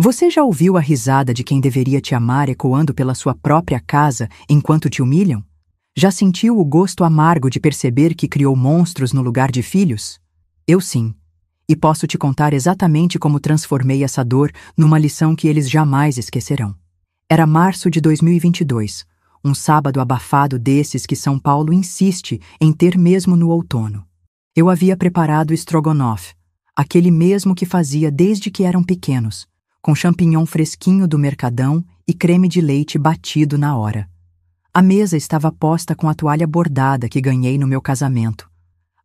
Você já ouviu a risada de quem deveria te amar ecoando pela sua própria casa enquanto te humilham? Já sentiu o gosto amargo de perceber que criou monstros no lugar de filhos? Eu sim. E posso te contar exatamente como transformei essa dor numa lição que eles jamais esquecerão. Era março de 2022, um sábado abafado desses que São Paulo insiste em ter mesmo no outono. Eu havia preparado estrogonofe, aquele mesmo que fazia desde que eram pequenos, com champignon fresquinho do mercadão e creme de leite batido na hora. A mesa estava posta com a toalha bordada que ganhei no meu casamento,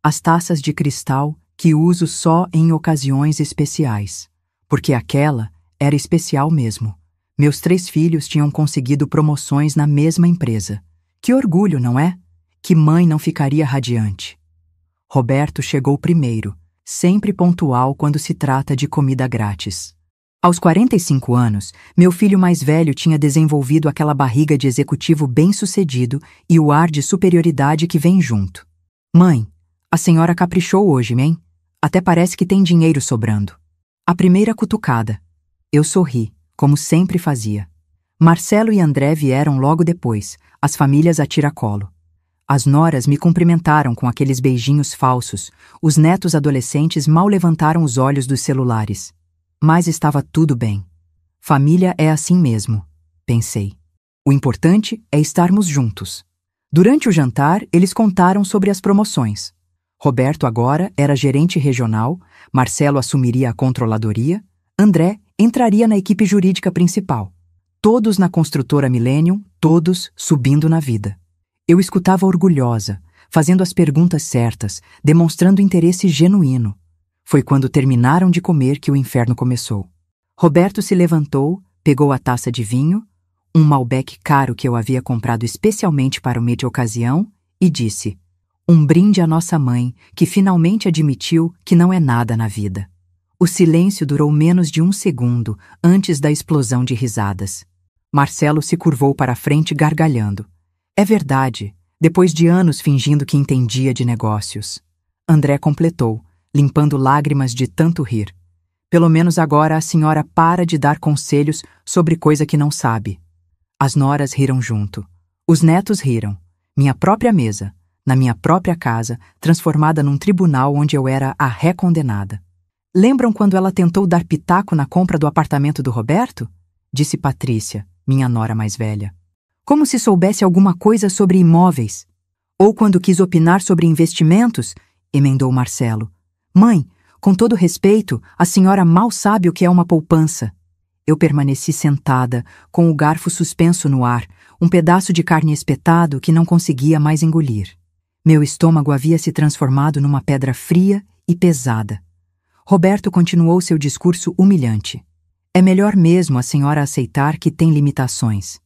as taças de cristal que uso só em ocasiões especiais, porque aquela era especial mesmo. Meus 3 filhos tinham conseguido promoções na mesma empresa. Que orgulho, não é? Que mãe não ficaria radiante? Roberto chegou primeiro, sempre pontual quando se trata de comida grátis. Aos 45 anos, meu filho mais velho tinha desenvolvido aquela barriga de executivo bem-sucedido e o ar de superioridade que vem junto. Mãe, a senhora caprichou hoje, hein? Até parece que tem dinheiro sobrando. A primeira cutucada. Eu sorri, como sempre fazia. Marcelo e André vieram logo depois, as famílias a tiracolo. As noras me cumprimentaram com aqueles beijinhos falsos, os netos adolescentes mal levantaram os olhos dos celulares. Mas estava tudo bem. Família é assim mesmo, pensei. O importante é estarmos juntos. Durante o jantar, eles contaram sobre as promoções. Roberto agora era gerente regional, Marcelo assumiria a controladoria, André entraria na equipe jurídica principal. Todos na construtora Millennium, todos subindo na vida. Eu escutava orgulhosa, fazendo as perguntas certas, demonstrando interesse genuíno. Foi quando terminaram de comer que o inferno começou. Roberto se levantou, pegou a taça de vinho, um Malbec caro que eu havia comprado especialmente para o mês de ocasião, e disse: "Um brinde à nossa mãe, que finalmente admitiu que não é nada na vida." O silêncio durou menos de 1 segundo antes da explosão de risadas. Marcelo se curvou para a frente gargalhando. É verdade, depois de anos fingindo que entendia de negócios. André completou, limpando lágrimas de tanto rir. Pelo menos agora a senhora para de dar conselhos sobre coisa que não sabe. As noras riram junto. Os netos riram. Minha própria mesa, na minha própria casa, transformada num tribunal onde eu era a ré-condenada. Lembram quando ela tentou dar pitaco na compra do apartamento do Roberto? Disse Patrícia, minha nora mais velha. Como se soubesse alguma coisa sobre imóveis. Ou quando quis opinar sobre investimentos, emendou Marcelo. Mãe, com todo respeito, a senhora mal sabe o que é uma poupança. Eu permaneci sentada, com o garfo suspenso no ar, um pedaço de carne espetado que não conseguia mais engolir. Meu estômago havia se transformado numa pedra fria e pesada. Roberto continuou seu discurso humilhante. É melhor mesmo a senhora aceitar que tem limitações.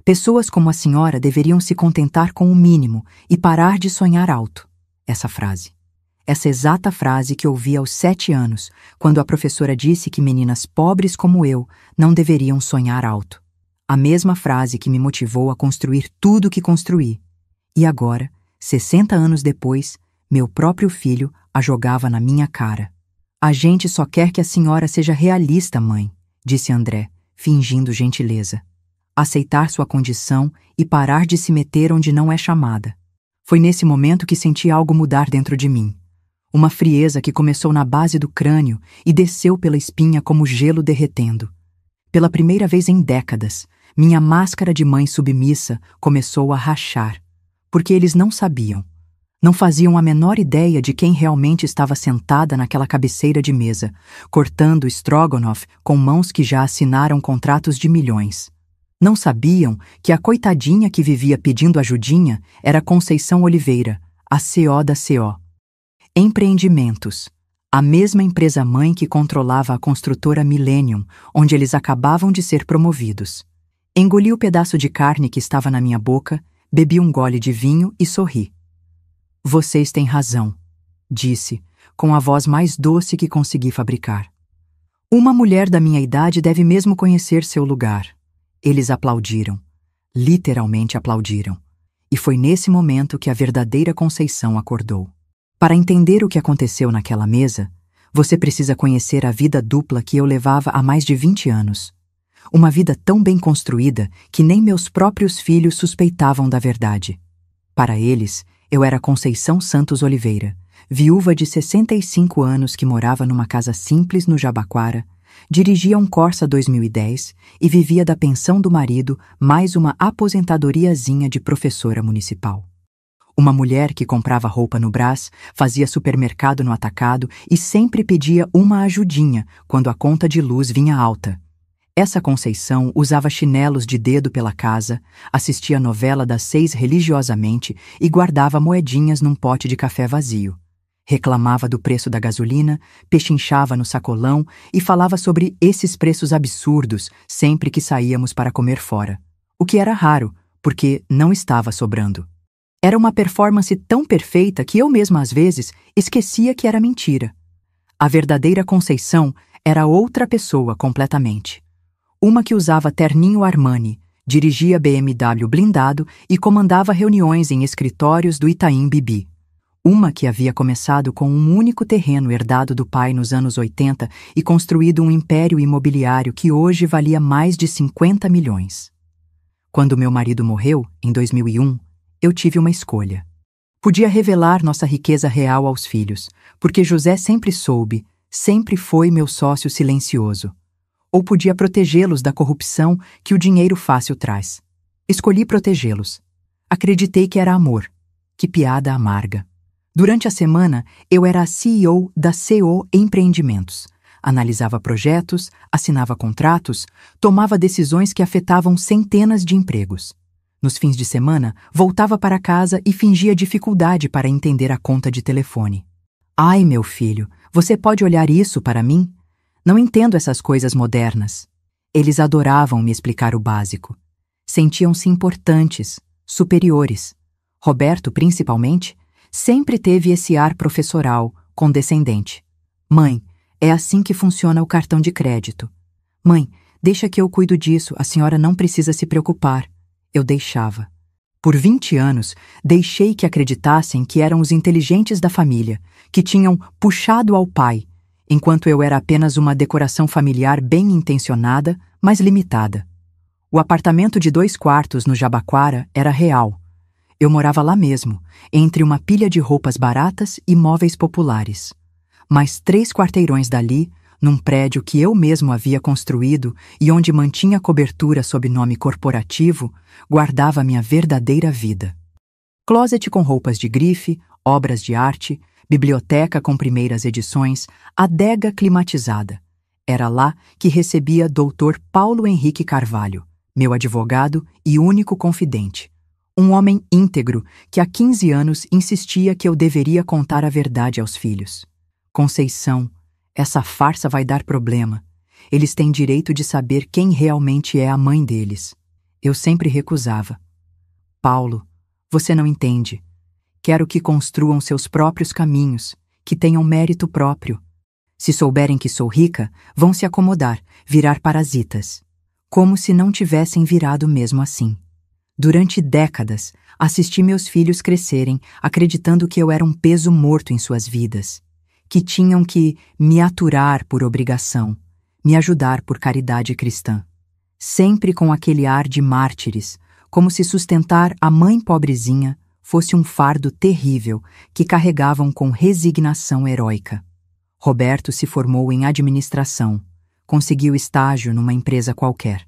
Pessoas como a senhora deveriam se contentar com o mínimo e parar de sonhar alto. Essa frase. Essa exata frase que ouvi aos 7 anos, quando a professora disse que meninas pobres como eu não deveriam sonhar alto. A mesma frase que me motivou a construir tudo o que construí. E agora, 60 anos depois, meu próprio filho a jogava na minha cara. A gente só quer que a senhora seja realista, mãe, disse André, fingindo gentileza. Aceitar sua condição e parar de se meter onde não é chamada. Foi nesse momento que senti algo mudar dentro de mim. Uma frieza que começou na base do crânio e desceu pela espinha como gelo derretendo. Pela primeira vez em décadas, minha máscara de mãe submissa começou a rachar, porque eles não sabiam. Não faziam a menor ideia de quem realmente estava sentada naquela cabeceira de mesa, cortando estrogonofe com mãos que já assinaram contratos de milhões. Não sabiam que a coitadinha que vivia pedindo ajudinha era Conceição Oliveira, a CO da CO. Empreendimentos. A mesma empresa-mãe que controlava a construtora Millennium, onde eles acabavam de ser promovidos. Engoli o pedaço de carne que estava na minha boca, bebi um gole de vinho e sorri. Vocês têm razão, disse, com a voz mais doce que consegui fabricar. Uma mulher da minha idade deve mesmo conhecer seu lugar. Eles aplaudiram. Literalmente aplaudiram. E foi nesse momento que a verdadeira Conceição acordou. Para entender o que aconteceu naquela mesa, Você precisa conhecer a vida dupla que eu levava há mais de 20 anos. Uma vida tão bem construída que nem meus próprios filhos suspeitavam da verdade. Para eles, eu era Conceição Santos Oliveira, viúva de 65 anos que morava numa casa simples no Jabaquara, dirigia um Corsa 2010 e vivia da pensão do marido mais uma aposentadoriazinha de professora municipal. Uma mulher que comprava roupa no Brás, fazia supermercado no atacado e sempre pedia uma ajudinha quando a conta de luz vinha alta. Essa Conceição usava chinelos de dedo pela casa, assistia a novela das 6 religiosamente e guardava moedinhas num pote de café vazio. Reclamava do preço da gasolina, pechinchava no sacolão e falava sobre esses preços absurdos sempre que saíamos para comer fora. O que era raro, porque não estava sobrando. Era uma performance tão perfeita que eu mesma às vezes esquecia que era mentira. A verdadeira Conceição era outra pessoa completamente. Uma que usava terninho Armani, dirigia BMW blindado e comandava reuniões em escritórios do Itaim Bibi. Uma que havia começado com um único terreno herdado do pai nos anos 80 e construído um império imobiliário que hoje valia mais de 50 milhões. Quando meu marido morreu, em 2001, eu tive uma escolha. Podia revelar nossa riqueza real aos filhos, porque José sempre soube, sempre foi meu sócio silencioso. Ou podia protegê-los da corrupção que o dinheiro fácil traz. Escolhi protegê-los. Acreditei que era amor. Que piada amarga. Durante a semana, eu era a CEO da CO Empreendimentos. Analisava projetos, assinava contratos, tomava decisões que afetavam centenas de empregos. Nos fins de semana, voltava para casa e fingia dificuldade para entender a conta de telefone. Ai, meu filho, você pode olhar isso para mim? Não entendo essas coisas modernas. Eles adoravam me explicar o básico. Sentiam-se importantes, superiores. Roberto, principalmente, sempre teve esse ar professoral, condescendente. Mãe, é assim que funciona o cartão de crédito. Mãe, deixa que eu cuido disso, a senhora não precisa se preocupar. Eu deixava. Por 20 anos, deixei que acreditassem que eram os inteligentes da família, que tinham puxado ao pai, enquanto eu era apenas uma decoração familiar bem intencionada, mas limitada. O apartamento de 2 quartos no Jabaquara era real. Eu morava lá mesmo, entre uma pilha de roupas baratas e móveis populares. Mas 3 quarteirões dali, num prédio que eu mesmo havia construído e onde mantinha cobertura sob nome corporativo, guardava minha verdadeira vida. Closet com roupas de grife, obras de arte, biblioteca com primeiras edições, adega climatizada. Era lá que recebia Dr. Paulo Henrique Carvalho, meu advogado e único confidente. Um homem íntegro que há 15 anos insistia que eu deveria contar a verdade aos filhos. Conceição, essa farsa vai dar problema. Eles têm direito de saber quem realmente é a mãe deles. Eu sempre recusava. Paulo, você não entende. Quero que construam seus próprios caminhos, que tenham mérito próprio. Se souberem que sou rica, vão se acomodar, virar parasitas. Como se não tivessem virado mesmo assim. Durante décadas, assisti meus filhos crescerem, acreditando que eu era um peso morto em suas vidas, que tinham que me aturar por obrigação, me ajudar por caridade cristã. Sempre com aquele ar de mártires, como se sustentar a mãe pobrezinha fosse um fardo terrível que carregavam com resignação heróica. Roberto se formou em administração, conseguiu estágio numa empresa qualquer.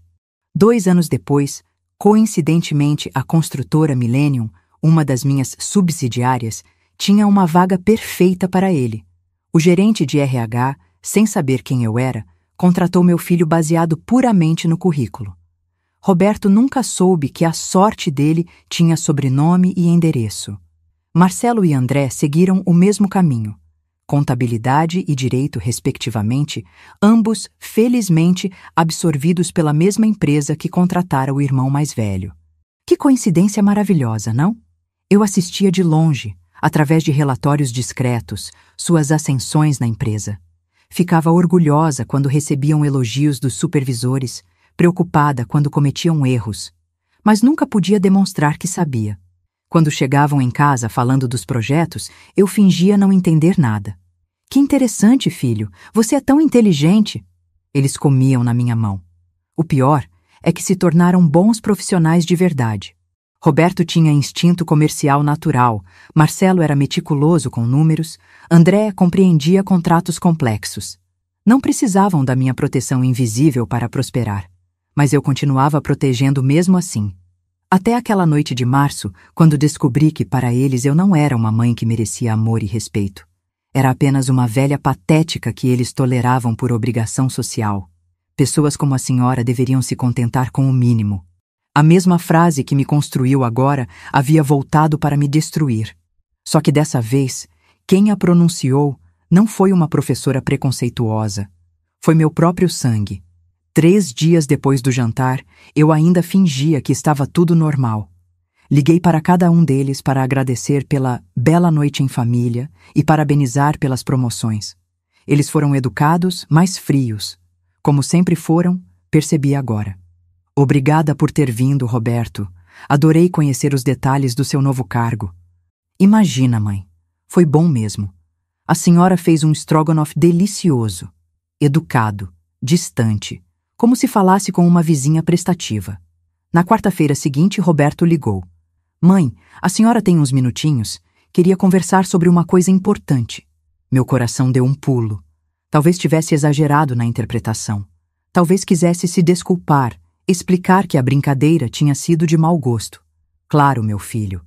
2 anos depois, coincidentemente, a construtora Millennium, uma das minhas subsidiárias, tinha uma vaga perfeita para ele. O gerente de RH, sem saber quem eu era, contratou meu filho baseado puramente no currículo. Roberto nunca soube que a sorte dele tinha sobrenome e endereço. Marcelo e André seguiram o mesmo caminho. Contabilidade e direito, respectivamente, ambos, felizmente, absorvidos pela mesma empresa que contratara o irmão mais velho. Que coincidência maravilhosa, não? Eu assistia de longe, através de relatórios discretos, suas ascensões na empresa. Ficava orgulhosa quando recebiam elogios dos supervisores, preocupada quando cometiam erros, mas nunca podia demonstrar que sabia. Quando chegavam em casa falando dos projetos, eu fingia não entender nada. Que interessante, filho. Você é tão inteligente. Eles comiam na minha mão. O pior é que se tornaram bons profissionais de verdade. Roberto tinha instinto comercial natural, Marcelo era meticuloso com números, André compreendia contratos complexos. Não precisavam da minha proteção invisível para prosperar, mas eu continuava protegendo mesmo assim. Até aquela noite de março, quando descobri que para eles eu não era uma mãe que merecia amor e respeito. Era apenas uma velha patética que eles toleravam por obrigação social. Pessoas como a senhora deveriam se contentar com o mínimo. A mesma frase que me construiu agora havia voltado para me destruir. Só que dessa vez, quem a pronunciou não foi uma professora preconceituosa. Foi meu próprio sangue. 3 dias depois do jantar, eu ainda fingia que estava tudo normal. Liguei para cada um deles para agradecer pela bela noite em família e parabenizar pelas promoções. Eles foram educados, mas frios. Como sempre foram, percebi agora. Obrigada por ter vindo, Roberto. Adorei conhecer os detalhes do seu novo cargo. Imagina, mãe. Foi bom mesmo. A senhora fez um estrogonofe delicioso, educado, distante, como se falasse com uma vizinha prestativa. Na quarta-feira seguinte, Roberto ligou. Mãe, a senhora tem uns minutinhos? Queria conversar sobre uma coisa importante. Meu coração deu um pulo. Talvez tivesse exagerado na interpretação. Talvez quisesse se desculpar, explicar que a brincadeira tinha sido de mau gosto. Claro, meu filho.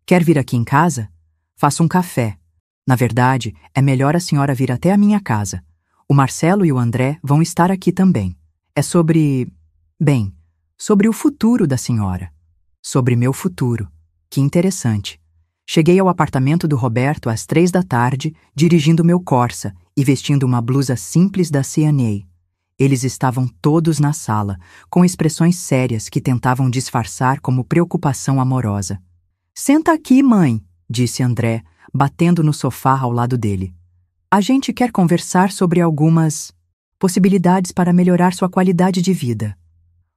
Quer vir aqui em casa? Faça um café. Na verdade, é melhor a senhora vir até a minha casa. O Marcelo e o André vão estar aqui também. É sobre... bem, sobre o futuro da senhora. Sobre meu futuro. Que interessante. Cheguei ao apartamento do Roberto às 3 da tarde, dirigindo meu Corsa e vestindo uma blusa simples da C&A. Eles estavam todos na sala, com expressões sérias que tentavam disfarçar como preocupação amorosa. Senta aqui, mãe, disse André, batendo no sofá ao lado dele. A gente quer conversar sobre algumas possibilidades para melhorar sua qualidade de vida.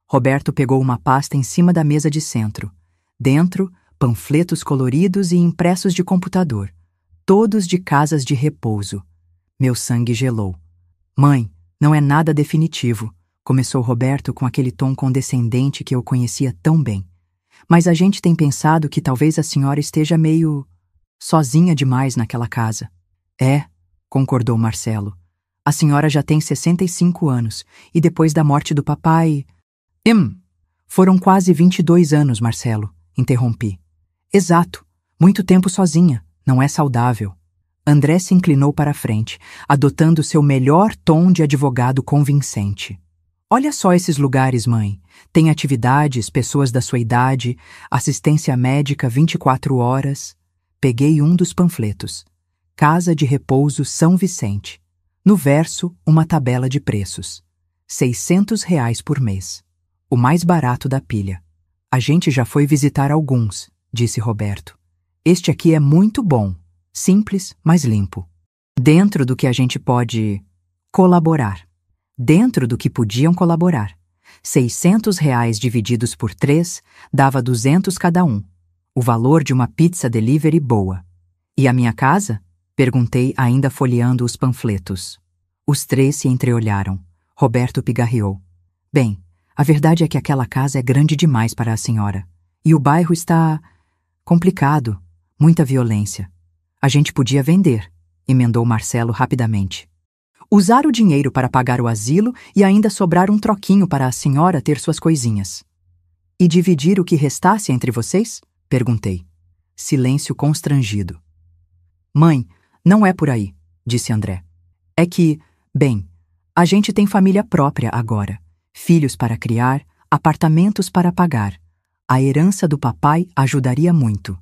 Roberto pegou uma pasta em cima da mesa de centro. Dentro, panfletos coloridos e impressos de computador, todos de casas de repouso. Meu sangue gelou. Mãe, não é nada definitivo, começou Roberto com aquele tom condescendente que eu conhecia tão bem. Mas a gente tem pensado que talvez a senhora esteja meio sozinha demais naquela casa. É, concordou Marcelo. A senhora já tem 65 anos e depois da morte do papai... Foram quase 22 anos, Marcelo, interrompi. Exato, muito tempo sozinha, não é saudável. André se inclinou para a frente, adotando seu melhor tom de advogado convincente. Olha só esses lugares, mãe. Tem atividades, pessoas da sua idade, assistência médica 24 horas. Peguei um dos panfletos. Casa de Repouso São Vicente. No verso, uma tabela de preços. R$ 600 por mês. O mais barato da pilha. A gente já foi visitar alguns, disse Roberto. Este aqui é muito bom. Simples, mas limpo. Dentro do que a gente pode colaborar. Dentro do que podiam colaborar. R$ 600 divididos por 3 dava 200 cada um. O valor de uma pizza delivery boa. E a minha casa? Perguntei, ainda folheando os panfletos. Os 3 se entreolharam. Roberto pigarreou. Bem, a verdade é que aquela casa é grande demais para a senhora. E o bairro está complicado. Muita violência. A gente podia vender, emendou Marcelo rapidamente. Usar o dinheiro para pagar o asilo e ainda sobrar um troquinho para a senhora ter suas coisinhas. E dividir o que restasse entre vocês? Perguntei. Silêncio constrangido. Mãe, não é por aí, disse André. É que, bem, a gente tem família própria agora. Filhos para criar, apartamentos para pagar. A herança do papai ajudaria muito.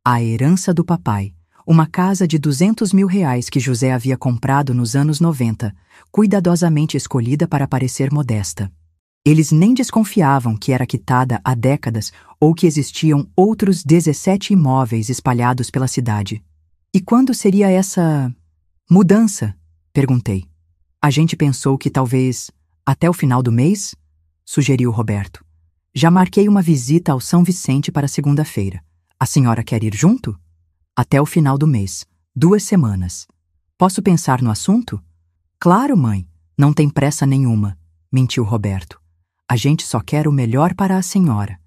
A herança do papai. Uma casa de R$ 200 mil que José havia comprado nos anos 90, cuidadosamente escolhida para parecer modesta. Eles nem desconfiavam que era quitada há décadas ou que existiam outros 17 imóveis espalhados pela cidade. E quando seria essa mudança? Perguntei. A gente pensou que talvez até o final do mês? Sugeriu Roberto. Já marquei uma visita ao São Vicente para segunda-feira. A senhora quer ir junto? Até o final do mês. 2 semanas. Posso pensar no assunto? Claro, mãe. Não tem pressa nenhuma, mentiu Roberto. A gente só quer o melhor para a senhora.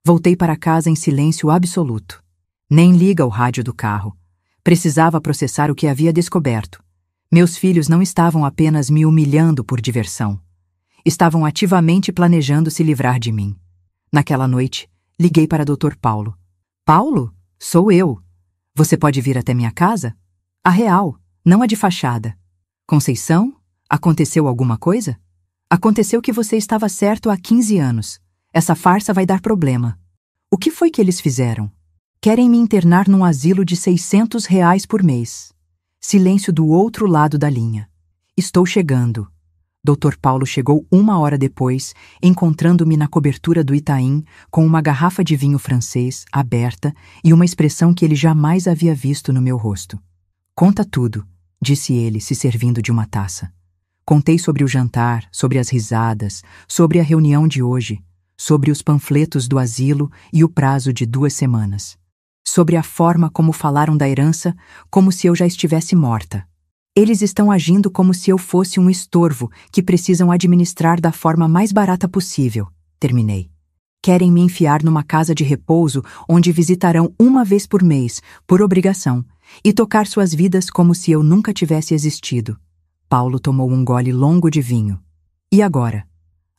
Voltei para casa em silêncio absoluto. Nem liga o rádio do carro. Precisava processar o que havia descoberto. Meus filhos não estavam apenas me humilhando por diversão. Estavam ativamente planejando se livrar de mim. Naquela noite, liguei para Dr. Paulo. Paulo? Sou eu. Você pode vir até minha casa? A real, não a de fachada. Conceição? Aconteceu alguma coisa? Aconteceu que você estava certo há 15 anos. Essa farsa vai dar problema. O que foi que eles fizeram? Querem me internar num asilo de R$ 600 por mês. Silêncio do outro lado da linha. Estou chegando. Dr. Paulo chegou 1 hora depois, encontrando-me na cobertura do Itaim, com uma garrafa de vinho francês, aberta, e uma expressão que ele jamais havia visto no meu rosto. Conta tudo, disse ele, se servindo de uma taça. Contei sobre o jantar, sobre as risadas, sobre a reunião de hoje, sobre os panfletos do asilo e o prazo de 2 semanas. Sobre a forma como falaram da herança, como se eu já estivesse morta. Eles estão agindo como se eu fosse um estorvo que precisam administrar da forma mais barata possível, terminei. Querem me enfiar numa casa de repouso onde visitarão 1 vez por mês, por obrigação, e tocar suas vidas como se eu nunca tivesse existido. Paulo tomou um gole longo de vinho. E agora?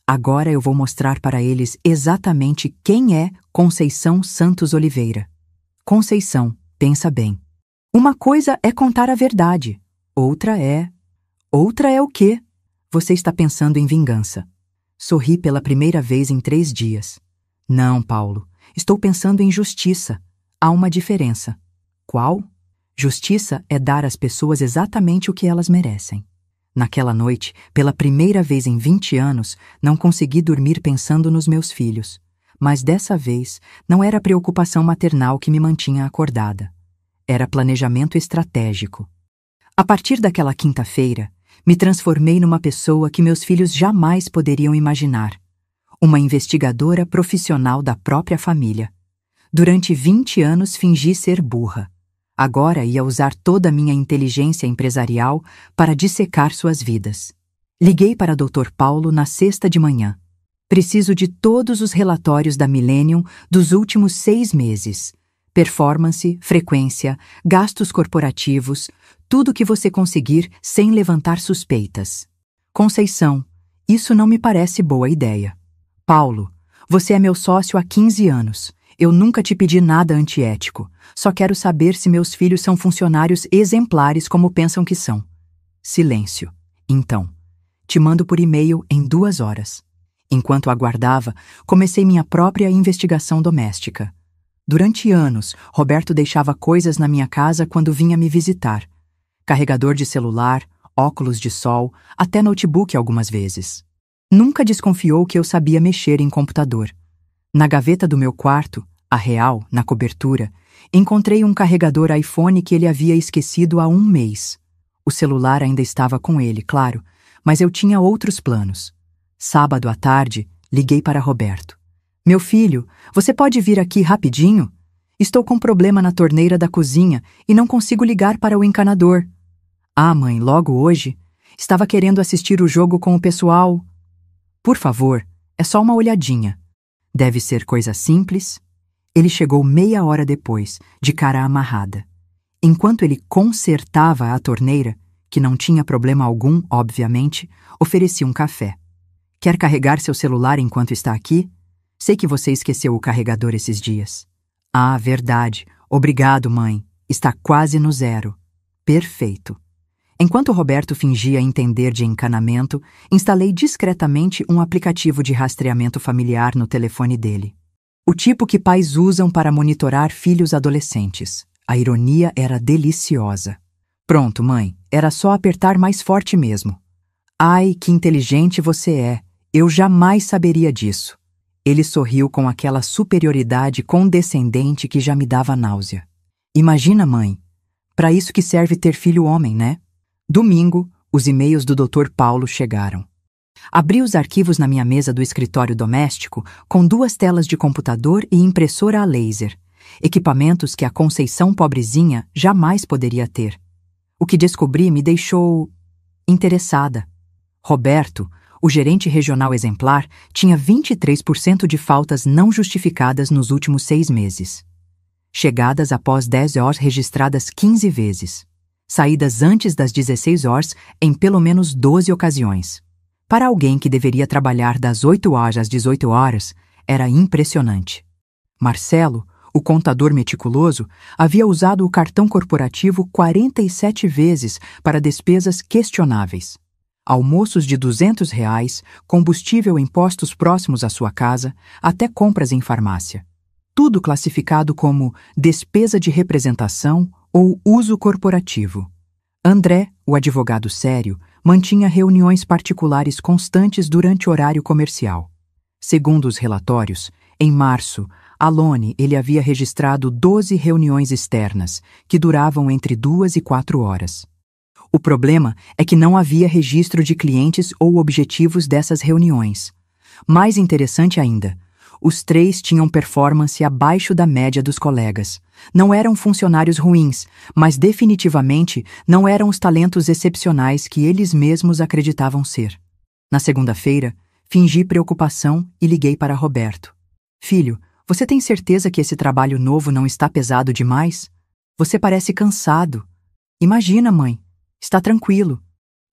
Agora eu vou mostrar para eles exatamente quem é Conceição Santos Oliveira. Conceição, pensa bem. Uma coisa é contar a verdade. Outra é o quê? Você está pensando em vingança. Sorri pela primeira vez em 3 dias. Não, Paulo. Estou pensando em justiça. Há uma diferença. Qual? Justiça é dar às pessoas exatamente o que elas merecem. Naquela noite, pela primeira vez em 20 anos, não consegui dormir pensando nos meus filhos. Mas dessa vez, não era preocupação maternal que me mantinha acordada. Era planejamento estratégico. A partir daquela quinta-feira, me transformei numa pessoa que meus filhos jamais poderiam imaginar. Uma investigadora profissional da própria família. Durante 20 anos fingi ser burra. Agora ia usar toda a minha inteligência empresarial para dissecar suas vidas. Liguei para Dr. Paulo na sexta de manhã. Preciso de todos os relatórios da Millennium dos últimos 6 meses. Performance, frequência, gastos corporativos, tudo que você conseguir sem levantar suspeitas. Conceição, isso não me parece boa ideia. Paulo, você é meu sócio há 15 anos. Eu nunca te pedi nada antiético. Só quero saber se meus filhos são funcionários exemplares como pensam que são. Silêncio. Então, te mando por e-mail em 2 horas. Enquanto aguardava, comecei minha própria investigação doméstica. Durante anos, Roberto deixava coisas na minha casa quando vinha me visitar. Carregador de celular, óculos de sol, até notebook algumas vezes. Nunca desconfiou que eu sabia mexer em computador. Na gaveta do meu quarto, a real, na cobertura, encontrei um carregador iPhone que ele havia esquecido há 1 mês. O celular ainda estava com ele, claro, mas eu tinha outros planos. Sábado à tarde, liguei para Roberto. Meu filho, você pode vir aqui rapidinho? Estou com problema na torneira da cozinha e não consigo ligar para o encanador. Ah, mãe, logo hoje? Estava querendo assistir o jogo com o pessoal. Por favor, é só uma olhadinha. Deve ser coisa simples. Ele chegou meia hora depois, de cara amarrada. Enquanto ele consertava a torneira, que não tinha problema algum, obviamente, ofereci um café. Quer carregar seu celular enquanto está aqui? Sei que você esqueceu o carregador esses dias. Ah, verdade. Obrigado, mãe. Está quase no 0. Perfeito. Enquanto Roberto fingia entender de encanamento, instalei discretamente um aplicativo de rastreamento familiar no telefone dele. O tipo que pais usam para monitorar filhos adolescentes. A ironia era deliciosa. Pronto, mãe. Era só apertar mais forte mesmo. Ai, que inteligente você é. Eu jamais saberia disso. Ele sorriu com aquela superioridade condescendente que já me dava náusea. Imagina, mãe. Para isso que serve ter filho homem, né? Domingo, os e-mails do Dr. Paulo chegaram. Abri os arquivos na minha mesa do escritório doméstico com 2 telas de computador e impressora a laser, equipamentos que a Conceição pobrezinha jamais poderia ter. O que descobri me deixou interessada. Roberto, o gerente regional exemplar, tinha 23% de faltas não justificadas nos últimos 6 meses. Chegadas após 10 horas registradas 15 vezes. Saídas antes das 16 horas em pelo menos 12 ocasiões. Para alguém que deveria trabalhar das 8 horas às 18 horas, era impressionante. Marcelo, o contador meticuloso, havia usado o cartão corporativo 47 vezes para despesas questionáveis. Almoços de R$ 200, combustível em postos próximos à sua casa, até compras em farmácia. Tudo classificado como despesa de representação ou uso corporativo. André, o advogado sério, mantinha reuniões particulares constantes durante o horário comercial. Segundo os relatórios, em março, Alone ele havia registrado 12 reuniões externas, que duravam entre 2 e 4 horas. O problema é que não havia registro de clientes ou objetivos dessas reuniões. Mais interessante ainda, os 3 tinham performance abaixo da média dos colegas. Não eram funcionários ruins, mas definitivamente não eram os talentos excepcionais que eles mesmos acreditavam ser. Na segunda-feira, fingi preocupação e liguei para Roberto. Filho, você tem certeza que esse trabalho novo não está pesado demais? Você parece cansado. Imagina, mãe. Está tranquilo.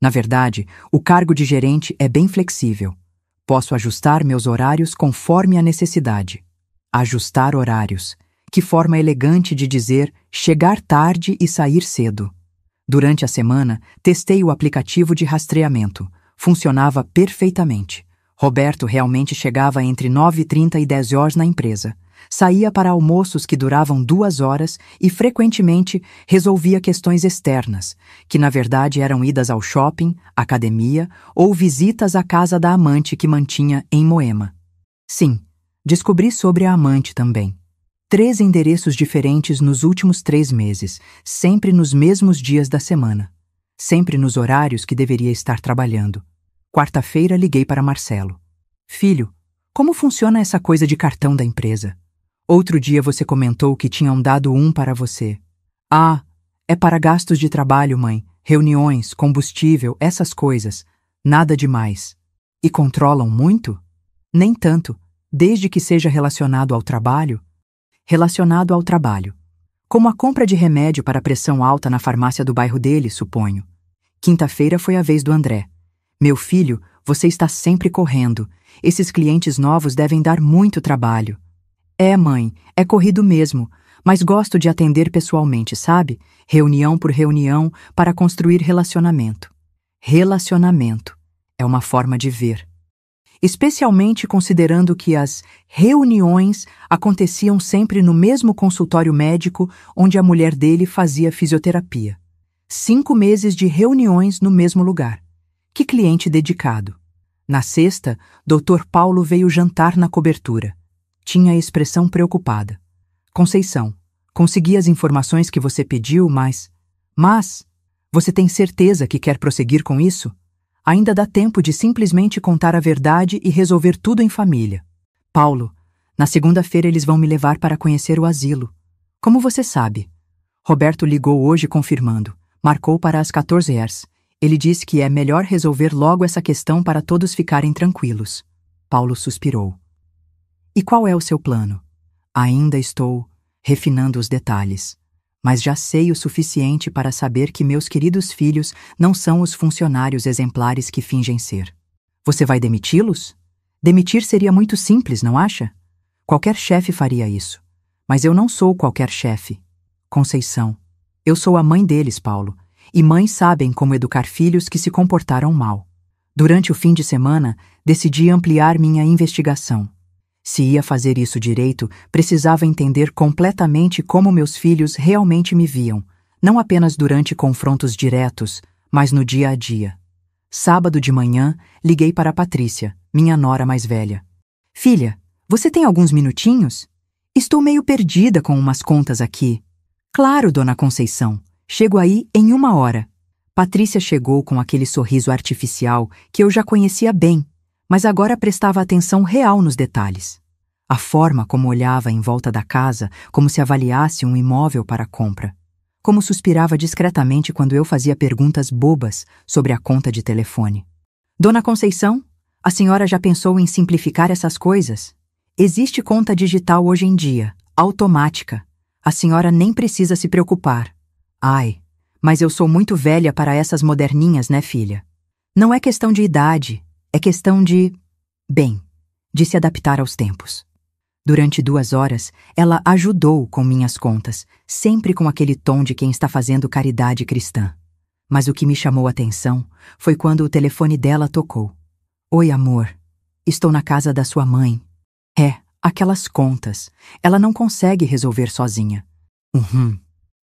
Na verdade, o cargo de gerente é bem flexível. Posso ajustar meus horários conforme a necessidade. Ajustar horários. Que forma elegante de dizer chegar tarde e sair cedo. Durante a semana, testei o aplicativo de rastreamento. Funcionava perfeitamente. Roberto realmente chegava entre 9h30 e 10 horas na empresa. Saía para almoços que duravam 2 horas e, frequentemente, resolvia questões externas, que na verdade eram idas ao shopping, academia ou visitas à casa da amante que mantinha em Moema. Sim, descobri sobre a amante também. 3 endereços diferentes nos últimos 3 meses, sempre nos mesmos dias da semana. Sempre nos horários que deveria estar trabalhando. Quarta-feira liguei para Marcelo. Filho, como funciona essa coisa de cartão da empresa? Outro dia você comentou que tinham dado um para você. Ah, é para gastos de trabalho, mãe. Reuniões, combustível, essas coisas. Nada demais. E controlam muito? Nem tanto, desde que seja relacionado ao trabalho. Relacionado ao trabalho. Como a compra de remédio para pressão alta na farmácia do bairro dele, suponho. Quinta-feira foi a vez do André. Meu filho, você está sempre correndo. Esses clientes novos devem dar muito trabalho. É, mãe, é corrido mesmo, mas gosto de atender pessoalmente, sabe? Reunião por reunião para construir relacionamento. Relacionamento é uma forma de ver. Especialmente considerando que as reuniões aconteciam sempre no mesmo consultório médico onde a mulher dele fazia fisioterapia. 5 meses de reuniões no mesmo lugar. Que cliente dedicado. Na sexta, Dr. Paulo veio jantar na cobertura. Tinha a expressão preocupada. Conceição, consegui as informações que você pediu, mas... você tem certeza que quer prosseguir com isso? Ainda dá tempo de simplesmente contar a verdade e resolver tudo em família. Paulo, na segunda-feira eles vão me levar para conhecer o asilo. Como você sabe? Roberto ligou hoje confirmando. Marcou para as 14 horas. Ele disse que é melhor resolver logo essa questão para todos ficarem tranquilos. Paulo suspirou. E qual é o seu plano? Ainda estou refinando os detalhes, mas já sei o suficiente para saber que meus queridos filhos não são os funcionários exemplares que fingem ser. Você vai demiti-los? Demitir seria muito simples, não acha? Qualquer chefe faria isso. Mas eu não sou qualquer chefe. Conceição, eu sou a mãe deles, Paulo. E mães sabem como educar filhos que se comportaram mal. Durante o fim de semana, decidi ampliar minha investigação. Se ia fazer isso direito, precisava entender completamente como meus filhos realmente me viam, não apenas durante confrontos diretos, mas no dia a dia. Sábado de manhã, liguei para Patrícia, minha nora mais velha. Filha, você tem alguns minutinhos? Estou meio perdida com umas contas aqui. Claro, dona Conceição. Chego aí em 1 hora. Patrícia chegou com aquele sorriso artificial que eu já conhecia bem, mas agora prestava atenção real nos detalhes. A forma como olhava em volta da casa, como se avaliasse um imóvel para compra. como suspirava discretamente quando eu fazia perguntas bobas sobre a conta de telefone. Dona Conceição, a senhora já pensou em simplificar essas coisas? Existe conta digital hoje em dia, automática. A senhora nem precisa se preocupar. Ai, mas eu sou muito velha para essas moderninhas, né, filha? Não é questão de idade, é questão de se adaptar aos tempos. Durante 2 horas, ela ajudou com minhas contas, sempre com aquele tom de quem está fazendo caridade cristã. Mas o que me chamou a atenção foi quando o telefone dela tocou. Oi, amor. Estou na casa da sua mãe. Aquelas contas. Ela não consegue resolver sozinha.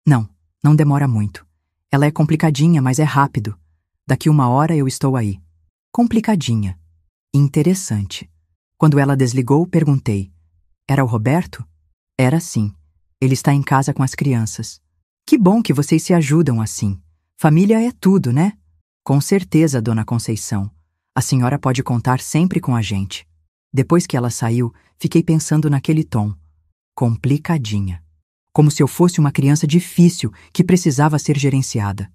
Não demora muito. Ela é complicadinha, mas é rápido. Daqui 1 hora eu estou aí. Complicadinha. Interessante. Quando ela desligou, perguntei. Era o Roberto? Era sim. Ele está em casa com as crianças. Que bom que vocês se ajudam assim. Família é tudo, né? Com certeza, Dona Conceição. A senhora pode contar sempre com a gente. Depois que ela saiu, fiquei pensando naquele tom. Complicadinha. Como se eu fosse uma criança difícil que precisava ser gerenciada.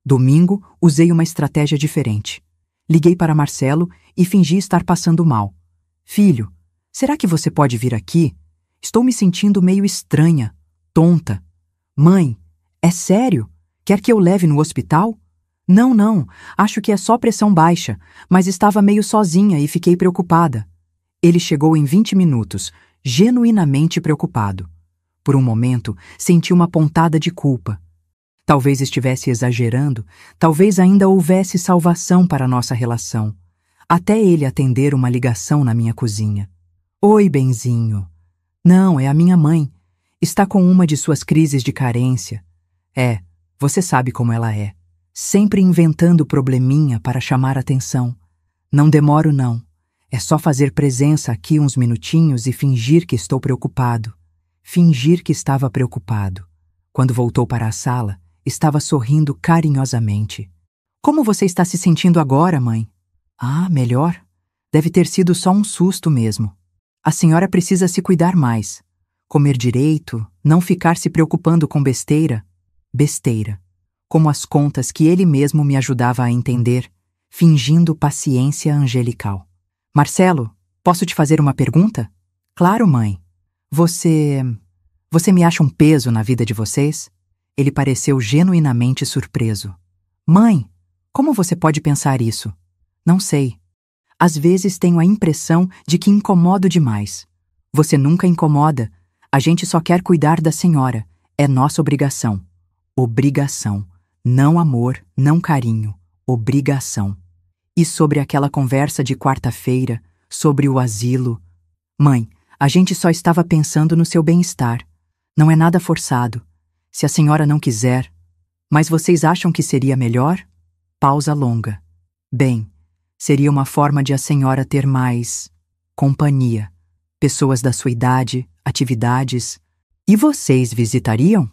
Domingo, usei uma estratégia diferente. Liguei para Marcelo e fingi estar passando mal. Filho, será que você pode vir aqui? Estou me sentindo meio estranha, tonta. Mãe, é sério? Quer que eu leve no hospital? Não, acho que é só pressão baixa, mas estava meio sozinha e fiquei preocupada. Ele chegou em 20 minutos, genuinamente preocupado. Por um momento, senti uma pontada de culpa. Talvez estivesse exagerando, talvez ainda houvesse salvação para nossa relação. Até ele atender uma ligação na minha cozinha. Oi, benzinho. Não, é a minha mãe. Está com uma de suas crises de carência. Você sabe como ela é. Sempre inventando probleminha para chamar atenção. Não demoro, não. É só fazer presença aqui uns minutinhos e fingir que estou preocupado. Fingir que estava preocupado. Quando voltou para a sala, estava sorrindo carinhosamente. Como você está se sentindo agora, mãe? Ah, melhor. Deve ter sido só um susto mesmo. A senhora precisa se cuidar mais. Comer direito, não ficar se preocupando com besteira. Besteira. Como as contas que ele mesmo me ajudava a entender, fingindo paciência angelical. Marcelo, posso te fazer uma pergunta? Claro, mãe. Você me acha um peso na vida de vocês? Ele pareceu genuinamente surpreso. Mãe, como você pode pensar isso? Não sei. Às vezes tenho a impressão de que incomodo demais. Você nunca incomoda. A gente só quer cuidar da senhora. É nossa obrigação. Obrigação. Não amor, não carinho. Obrigação. E sobre aquela conversa de quarta-feira, sobre o asilo. Mãe, a gente só estava pensando no seu bem-estar. Não é nada forçado. Se a senhora não quiser. Mas vocês acham que seria melhor? Pausa longa. Bem, seria uma forma de a senhora ter mais companhia. Pessoas da sua idade, atividades. E vocês visitariam?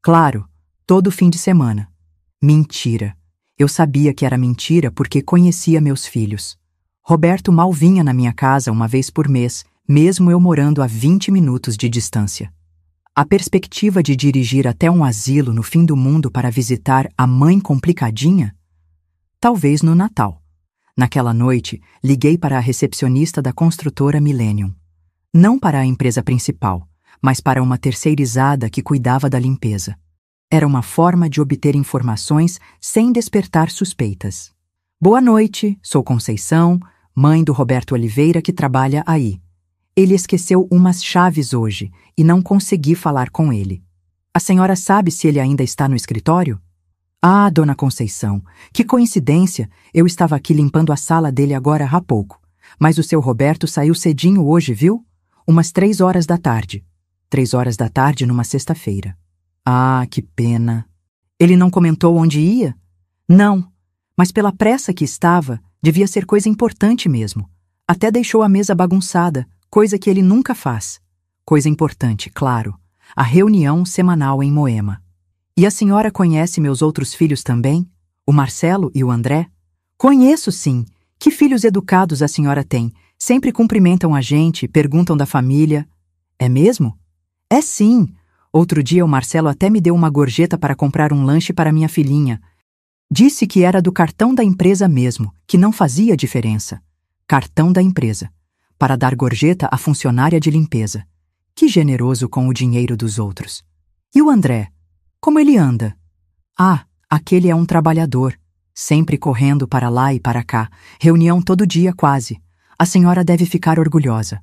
Claro, todo fim de semana. Mentira. Eu sabia que era mentira porque conhecia meus filhos. Roberto mal vinha na minha casa 1 vez por mês, mesmo eu morando a 20 minutos de distância. A perspectiva de dirigir até um asilo no fim do mundo para visitar a mãe complicadinha? Talvez no Natal. Naquela noite, liguei para a recepcionista da construtora Millennium. Não para a empresa principal, mas para uma terceirizada que cuidava da limpeza. Era uma forma de obter informações sem despertar suspeitas. Boa noite, sou Conceição, mãe do Roberto Oliveira que trabalha aí. Ele esqueceu umas chaves hoje e não consegui falar com ele. A senhora sabe se ele ainda está no escritório? Ah, Dona Conceição, que coincidência, eu estava aqui limpando a sala dele agora há pouco. Mas o seu Roberto saiu cedinho hoje, viu? Umas 3 horas da tarde. 3 horas da tarde numa sexta-feira. Ah, que pena. Ele não comentou onde ia? Não, mas pela pressa que estava, devia ser coisa importante mesmo. Até deixou a mesa bagunçada, coisa que ele nunca faz. Coisa importante, claro. A reunião semanal em Moema. E a senhora conhece meus outros filhos também? O Marcelo e o André? Conheço, sim. Que filhos educados a senhora tem. Sempre cumprimentam a gente, perguntam da família. É mesmo? É sim. Outro dia o Marcelo até me deu uma gorjeta para comprar um lanche para minha filhinha. Disse que era do cartão da empresa mesmo, que não fazia diferença. Cartão da empresa. Para dar gorjeta à funcionária de limpeza. Que generoso com o dinheiro dos outros. E o André? Como ele anda? Ah, aquele é um trabalhador. Sempre correndo para lá e para cá. Reunião todo dia quase. A senhora deve ficar orgulhosa.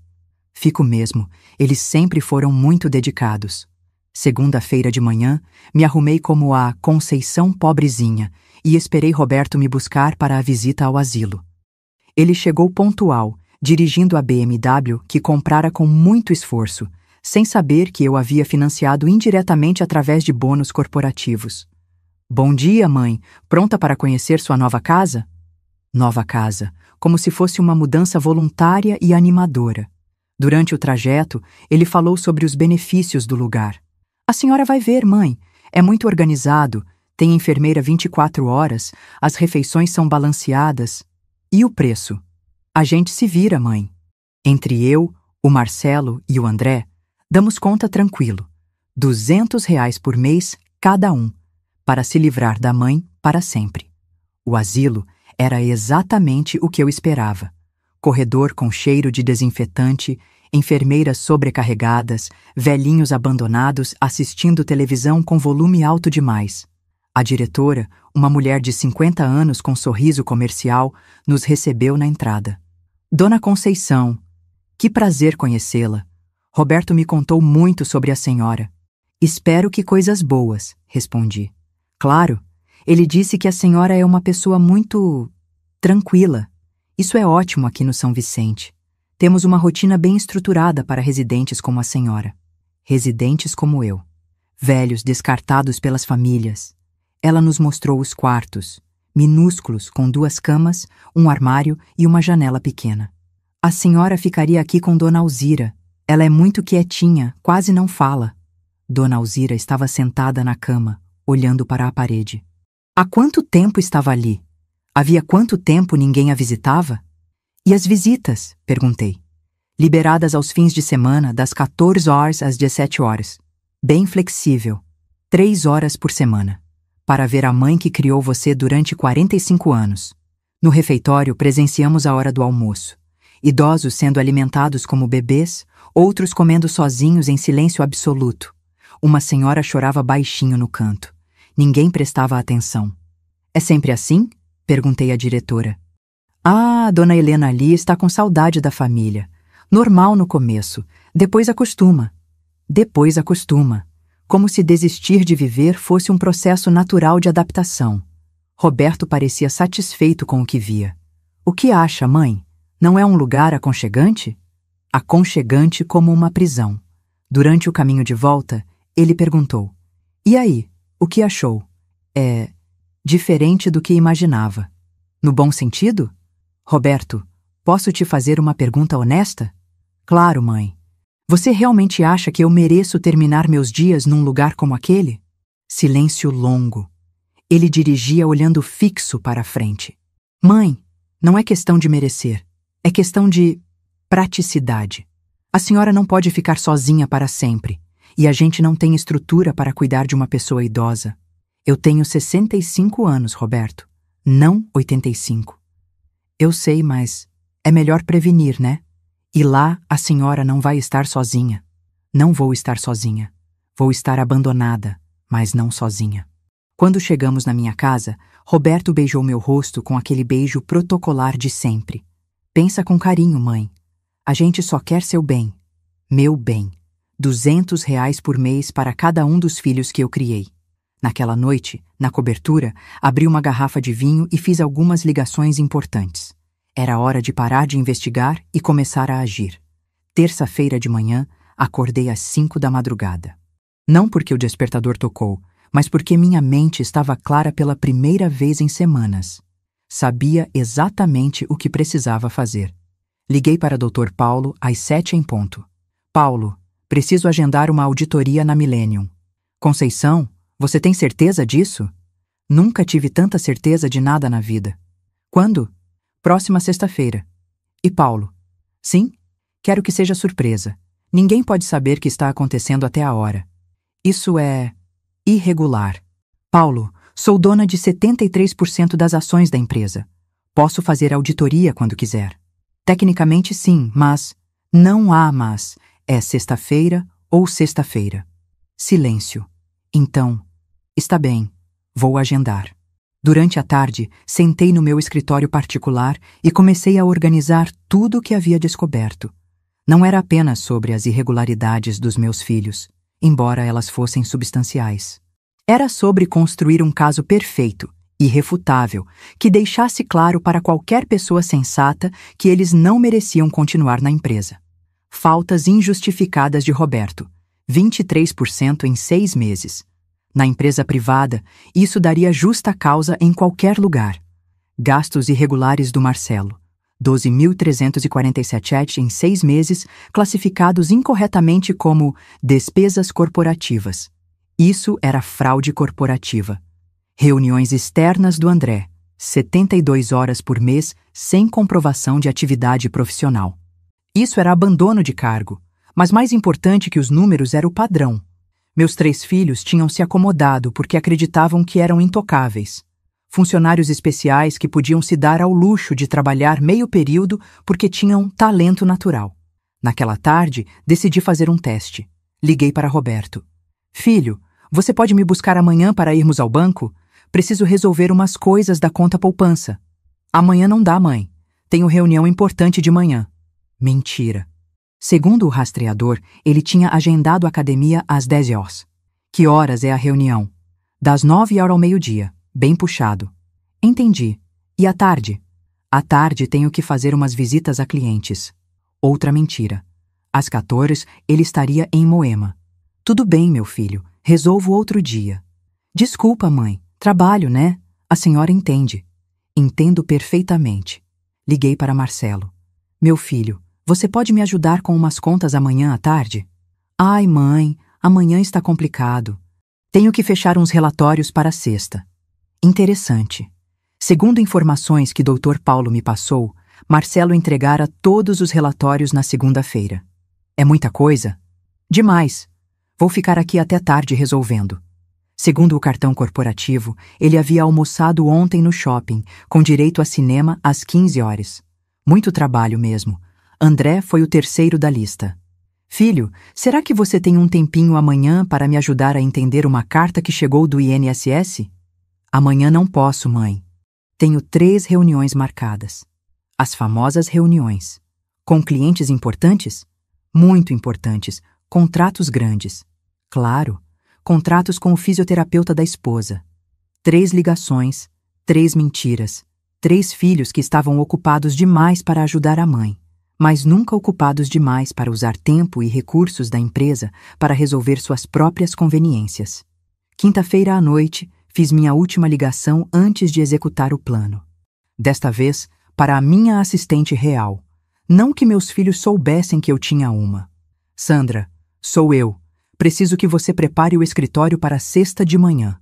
Fico mesmo. Eles sempre foram muito dedicados. Segunda-feira de manhã, me arrumei como a Conceição pobrezinha e esperei Roberto me buscar para a visita ao asilo. Ele chegou pontual, dirigindo a BMW que comprara com muito esforço, sem saber que eu havia financiado indiretamente através de bônus corporativos. Bom dia, mãe. Pronta para conhecer sua nova casa? Nova casa, como se fosse uma mudança voluntária e animadora. Durante o trajeto, ele falou sobre os benefícios do lugar. A senhora vai ver, mãe. É muito organizado, tem enfermeira 24 horas, as refeições são balanceadas. E o preço? A gente se vira, mãe. Entre eu, o Marcelo e o André, damos conta tranquilo. R$ 200 por mês, cada um, para se livrar da mãe para sempre. O asilo era exatamente o que eu esperava. Corredor com cheiro de desinfetante, enfermeiras sobrecarregadas, velhinhos abandonados assistindo televisão com volume alto demais. A diretora, uma mulher de 50 anos com sorriso comercial, nos recebeu na entrada. Dona Conceição, que prazer conhecê-la. Roberto me contou muito sobre a senhora. Espero que coisas boas, respondi. Claro, ele disse que a senhora é uma pessoa muito tranquila. Isso é ótimo aqui no São Vicente. Temos uma rotina bem estruturada para residentes como a senhora. Residentes como eu. Velhos descartados pelas famílias. Ela nos mostrou os quartos, minúsculos, com 2 camas, um armário e uma janela pequena. A senhora ficaria aqui com Dona Alzira. Ela é muito quietinha, quase não fala. Dona Alzira estava sentada na cama, olhando para a parede. Há quanto tempo estava ali? Havia quanto tempo ninguém a visitava? E as visitas? Perguntei. Liberadas aos fins de semana, das 14 horas às 17 horas. Bem flexível. 3 horas por semana. Para ver a mãe que criou você durante 45 anos. No refeitório, presenciamos a hora do almoço. Idosos sendo alimentados como bebês, outros comendo sozinhos em silêncio absoluto. Uma senhora chorava baixinho no canto. Ninguém prestava atenção. É sempre assim? Perguntei à diretora. Ah, Dona Helena ali está com saudade da família. Normal no começo, depois acostuma. Depois acostuma. Como se desistir de viver fosse um processo natural de adaptação. Roberto parecia satisfeito com o que via. O que acha, mãe? Não é um lugar aconchegante? Aconchegante como uma prisão. Durante o caminho de volta, ele perguntou. E aí, o que achou? É diferente do que imaginava. No bom sentido? Roberto, posso te fazer uma pergunta honesta? Claro, mãe. Você realmente acha que eu mereço terminar meus dias num lugar como aquele? Silêncio longo. Ele dirigia olhando fixo para a frente. Mãe, não é questão de merecer. É questão de praticidade. A senhora não pode ficar sozinha para sempre. E a gente não tem estrutura para cuidar de uma pessoa idosa. Eu tenho 65 anos, Roberto. Não 85. Eu sei, mas é melhor prevenir, né? E lá a senhora não vai estar sozinha. Não vou estar sozinha. Vou estar abandonada, mas não sozinha. Quando chegamos na minha casa, Roberto beijou meu rosto com aquele beijo protocolar de sempre. Pensa com carinho, mãe. A gente só quer seu bem. Meu bem. R$ 200 por mês para cada um dos filhos que eu criei. Naquela noite, na cobertura, abri uma garrafa de vinho e fiz algumas ligações importantes. Era hora de parar de investigar e começar a agir. Terça-feira de manhã, acordei às 5 da madrugada. Não porque o despertador tocou, mas porque minha mente estava clara pela primeira vez em semanas. Sabia exatamente o que precisava fazer. Liguei para Dr. Paulo às 7 em ponto. Paulo, preciso agendar uma auditoria na Millennium. Conceição, você tem certeza disso? Nunca tive tanta certeza de nada na vida. Quando? Próxima sexta-feira. E Paulo? Sim? Quero que seja surpresa. Ninguém pode saber que está acontecendo até a hora. Isso é irregular. Paulo, sou dona de 73% das ações da empresa. Posso fazer auditoria quando quiser. Tecnicamente sim, mas não há mas. É sexta-feira ou sexta-feira. Silêncio. Então, está bem, vou agendar. Durante a tarde, sentei no meu escritório particular e comecei a organizar tudo o que havia descoberto. Não era apenas sobre as irregularidades dos meus filhos, embora elas fossem substanciais. Era sobre construir um caso perfeito, irrefutável, que deixasse claro para qualquer pessoa sensata que eles não mereciam continuar na empresa. Faltas injustificadas de Roberto, 23% em 6 meses. Na empresa privada, isso daria justa causa em qualquer lugar. Gastos irregulares do Marcelo, 12.347 em 6 meses, classificados incorretamente como despesas corporativas. Isso era fraude corporativa. Reuniões externas do André, 72 horas por mês, sem comprovação de atividade profissional. Isso era abandono de cargo, mas mais importante que os números era o padrão. Meus 3 filhos tinham se acomodado porque acreditavam que eram intocáveis. Funcionários especiais que podiam se dar ao luxo de trabalhar meio período porque tinham talento natural. Naquela tarde, decidi fazer um teste. Liguei para Roberto. Filho, você pode me buscar amanhã para irmos ao banco? Preciso resolver umas coisas da conta poupança. Amanhã não dá, mãe. Tenho reunião importante de manhã. Mentira. Segundo o rastreador, ele tinha agendado a academia às 10 horas. Que horas é a reunião? Das 9 horas ao meio-dia. Bem puxado. Entendi. E à tarde? À tarde tenho que fazer umas visitas a clientes. Outra mentira. Às 14 ele estaria em Moema. Tudo bem, meu filho. Resolvo outro dia. Desculpa, mãe. Trabalho, né? A senhora entende. Entendo perfeitamente. Liguei para Marcelo. Meu filho, você pode me ajudar com umas contas amanhã à tarde? Ai, mãe, amanhã está complicado. Tenho que fechar uns relatórios para sexta. Interessante. Segundo informações que Dr. Paulo me passou, Marcelo entregara todos os relatórios na segunda-feira. É muita coisa? Demais. Vou ficar aqui até tarde resolvendo. Segundo o cartão corporativo, ele havia almoçado ontem no shopping, com direito a cinema às 15 horas. Muito trabalho mesmo. André foi o terceiro da lista. Filho, será que você tem um tempinho amanhã para me ajudar a entender uma carta que chegou do INSS? Amanhã não posso, mãe. Tenho 3 reuniões marcadas. As famosas reuniões. Com clientes importantes? Muito importantes. Contratos grandes. Claro, contratos com o fisioterapeuta da esposa. 3 ligações, 3 mentiras, 3 filhos que estavam ocupados demais para ajudar a mãe, mas nunca ocupados demais para usar tempo e recursos da empresa para resolver suas próprias conveniências. Quinta-feira à noite, fiz minha última ligação antes de executar o plano. Desta vez, para a minha assistente real. Não que meus filhos soubessem que eu tinha uma. Sandra, sou eu. Preciso que você prepare o escritório para sexta de manhã.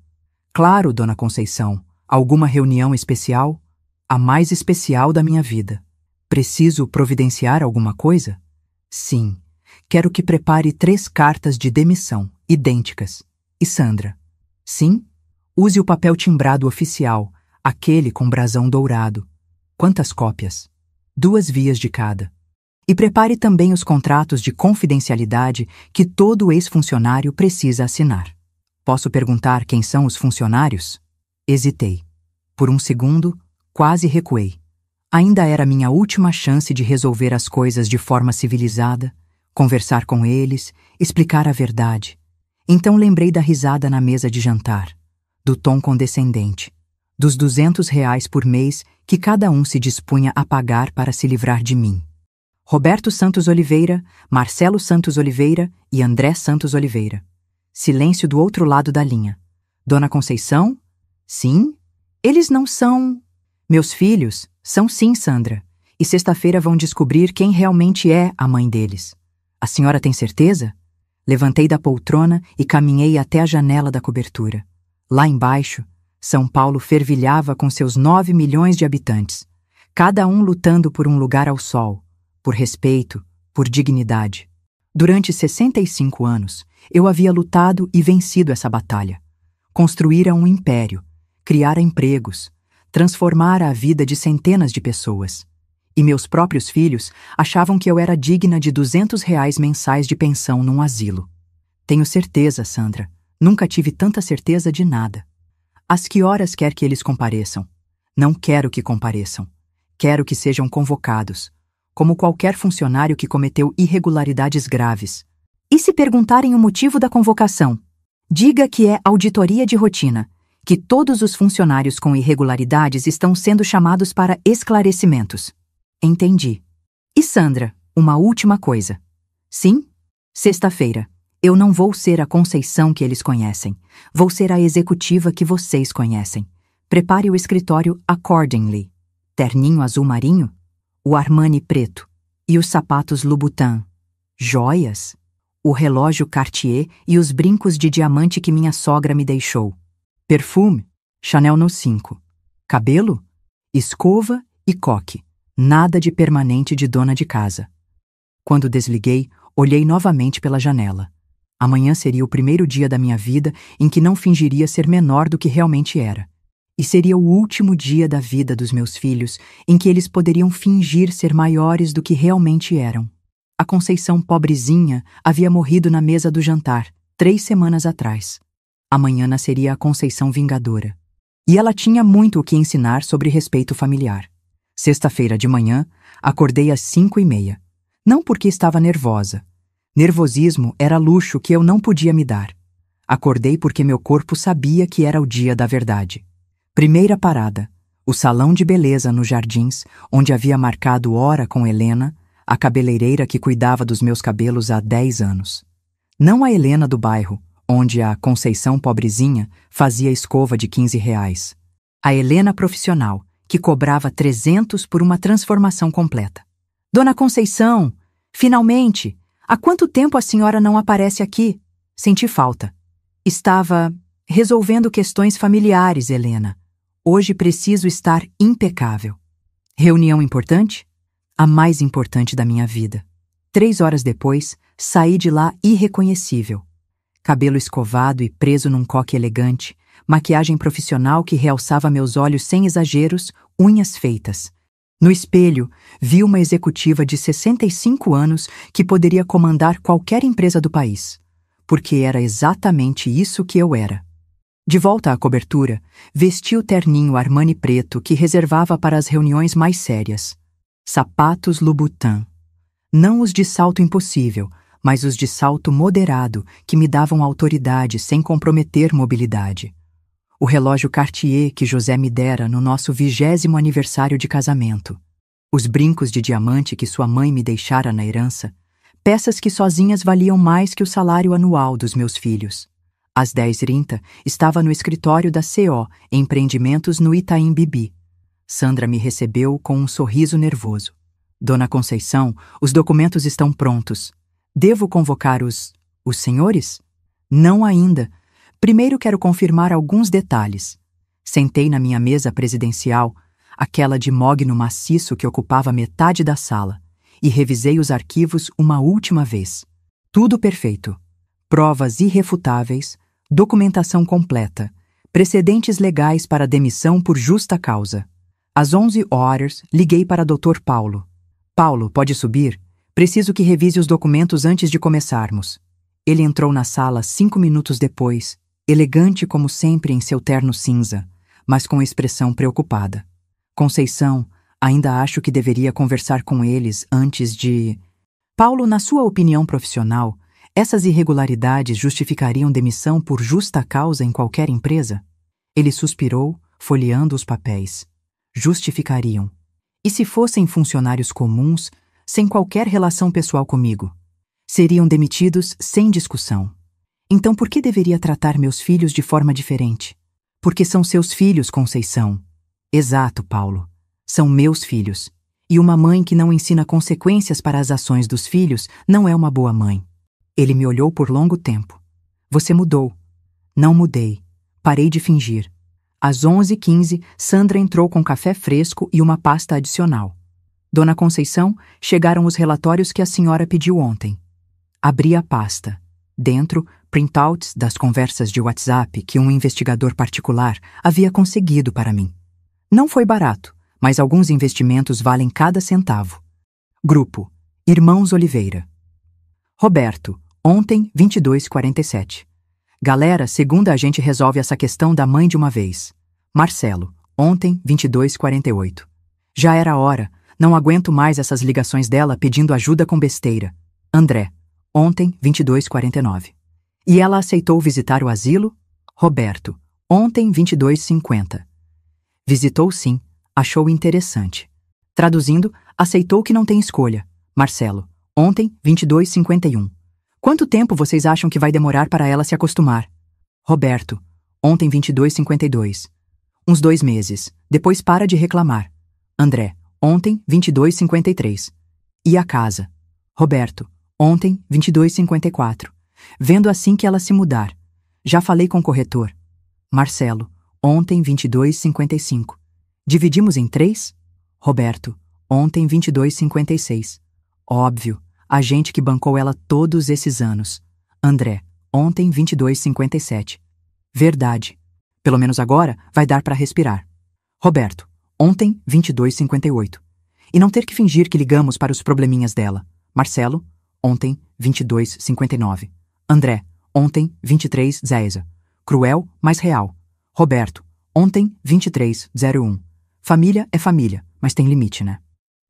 Claro, dona Conceição. Alguma reunião especial? A mais especial da minha vida. Preciso providenciar alguma coisa? Sim. Quero que prepare 3 cartas de demissão, idênticas. E Sandra? Sim? Use o papel timbrado oficial, aquele com brasão dourado. Quantas cópias? 2 vias de cada. E prepare também os contratos de confidencialidade que todo ex-funcionário precisa assinar. Posso perguntar quem são os funcionários? Hesitei. Por um segundo, quase recuei. Ainda era minha última chance de resolver as coisas de forma civilizada, conversar com eles, explicar a verdade. Então lembrei da risada na mesa de jantar, do tom condescendente, dos R$ 200 por mês que cada um se dispunha a pagar para se livrar de mim. Roberto Santos Oliveira, Marcelo Santos Oliveira e André Santos Oliveira. Silêncio do outro lado da linha. Dona Conceição? Sim? Eles não são... Meus filhos? São sim, Sandra. E sexta-feira vão descobrir quem realmente é a mãe deles. A senhora tem certeza? Levantei da poltrona e caminhei até a janela da cobertura. Lá embaixo, São Paulo fervilhava com seus 9 milhões de habitantes, cada um lutando por um lugar ao sol, por respeito, por dignidade. Durante 65 anos, Eu havia lutado e vencido essa batalha. Construíra um império, criara empregos, transformara a vida de centenas de pessoas. E meus próprios filhos achavam que eu era digna de R$ 200 mensais de pensão num asilo. Tenho certeza, Sandra. Nunca tive tanta certeza de nada. Às que horas quer que eles compareçam? Não quero que compareçam. Quero que sejam convocados, como qualquer funcionário que cometeu irregularidades graves. E se perguntarem o motivo da convocação? Diga que é auditoria de rotina, que todos os funcionários com irregularidades estão sendo chamados para esclarecimentos. Entendi. E Sandra, uma última coisa. Sim? Sexta-feira. Eu não vou ser a Conceição que eles conhecem. Vou ser a executiva que vocês conhecem. Prepare o escritório accordingly. Terninho azul marinho, o Armani preto e os sapatos Louboutin. Joias? O relógio Cartier e os brincos de diamante que minha sogra me deixou. Perfume? Chanel no 5. Cabelo? Escova e coque. Nada de permanente de dona de casa. Quando desliguei, olhei novamente pela janela. Amanhã seria o primeiro dia da minha vida em que não fingiria ser menor do que realmente era. E seria o último dia da vida dos meus filhos em que eles poderiam fingir ser maiores do que realmente eram. A Conceição pobrezinha havia morrido na mesa do jantar, 3 semanas atrás. Amanhã nasceria a Conceição vingadora. E ela tinha muito o que ensinar sobre respeito familiar. Sexta-feira de manhã, acordei às 5h30. Não porque estava nervosa. Nervosismo era luxo que eu não podia me dar. Acordei porque meu corpo sabia que era o dia da verdade. Primeira parada, o salão de beleza nos Jardins, onde havia marcado hora com Helena, a cabeleireira que cuidava dos meus cabelos há 10 anos. Não a Helena do bairro, onde a Conceição pobrezinha fazia escova de R$ 15. A Helena profissional, que cobrava 300 por uma transformação completa. Dona Conceição, finalmente! Há quanto tempo a senhora não aparece aqui? Senti falta. Estava resolvendo questões familiares, Helena. Hoje preciso estar impecável. Reunião importante? A mais importante da minha vida. 3 horas depois, saí de lá irreconhecível. Cabelo escovado e preso num coque elegante, maquiagem profissional que realçava meus olhos sem exageros, unhas feitas. No espelho, vi uma executiva de 65 anos que poderia comandar qualquer empresa do país, porque era exatamente isso que eu era. De volta à cobertura, vesti o terninho Armani preto que reservava para as reuniões mais sérias. Sapatos Louboutin. Não os de salto impossível, mas os de salto moderado que me davam autoridade sem comprometer mobilidade. O relógio Cartier que José me dera no nosso 20º aniversário de casamento. Os brincos de diamante que sua mãe me deixara na herança. Peças que sozinhas valiam mais que o salário anual dos meus filhos. Às 10h30, estava no escritório da CO, Empreendimentos no Itaim Bibi. Sandra me recebeu com um sorriso nervoso. Dona Conceição, os documentos estão prontos. Devo convocar os senhores? Não ainda. Primeiro quero confirmar alguns detalhes. Sentei na minha mesa presidencial, aquela de mogno maciço que ocupava metade da sala, e revisei os arquivos uma última vez. Tudo perfeito. Provas irrefutáveis, documentação completa, precedentes legais para demissão por justa causa. Às 11 horas, liguei para Dr. Paulo. Paulo, pode subir? Preciso que revise os documentos antes de começarmos. Ele entrou na sala 5 minutos depois, elegante como sempre em seu terno cinza, mas com expressão preocupada. Conceição, ainda acho que deveria conversar com eles antes de... Paulo, na sua opinião profissional, essas irregularidades justificariam demissão por justa causa em qualquer empresa? Ele suspirou, folheando os papéis. Justificariam. E se fossem funcionários comuns, sem qualquer relação pessoal comigo? Seriam demitidos sem discussão. Então por que deveria tratar meus filhos de forma diferente? Porque são seus filhos, Conceição. Exato, Paulo. São meus filhos. E uma mãe que não ensina consequências para as ações dos filhos não é uma boa mãe. Ele me olhou por longo tempo. Você mudou. Não mudei. Parei de fingir. Às 11h15, Sandra entrou com café fresco e uma pasta adicional. Dona Conceição, chegaram os relatórios que a senhora pediu ontem. Abri a pasta. Dentro, printouts das conversas de WhatsApp que um investigador particular havia conseguido para mim. Não foi barato, mas alguns investimentos valem cada centavo. Grupo: Irmãos Oliveira. Roberto, ontem, 22h47. Galera, segunda a gente resolve essa questão da mãe de uma vez. Marcelo, ontem, 22h48. Já era hora, não aguento mais essas ligações dela pedindo ajuda com besteira. André, ontem, 22h49. E ela aceitou visitar o asilo? Roberto, ontem, 22h50. Visitou sim, achou interessante. Traduzindo, aceitou que não tem escolha. Marcelo, ontem, 22h51. Quanto tempo vocês acham que vai demorar para ela se acostumar? Roberto, ontem, 22h52. Uns 2 meses, depois para de reclamar. André, ontem, 22h53. E a casa? Roberto, ontem, 22h54. Vendo assim que ela se mudar. Já falei com o corretor. Marcelo, ontem, 22h55. Dividimos em 3? Roberto, ontem, 22h56. Óbvio, a gente que bancou ela todos esses anos. André, ontem, 22h57. Verdade. Pelo menos agora vai dar para respirar. Roberto, ontem, 22h58. E não ter que fingir que ligamos para os probleminhas dela. Marcelo, ontem, 22h59. André, ontem, 23h10. Cruel, mas real. Roberto, ontem, 23h01. Família é família, mas tem limite, né?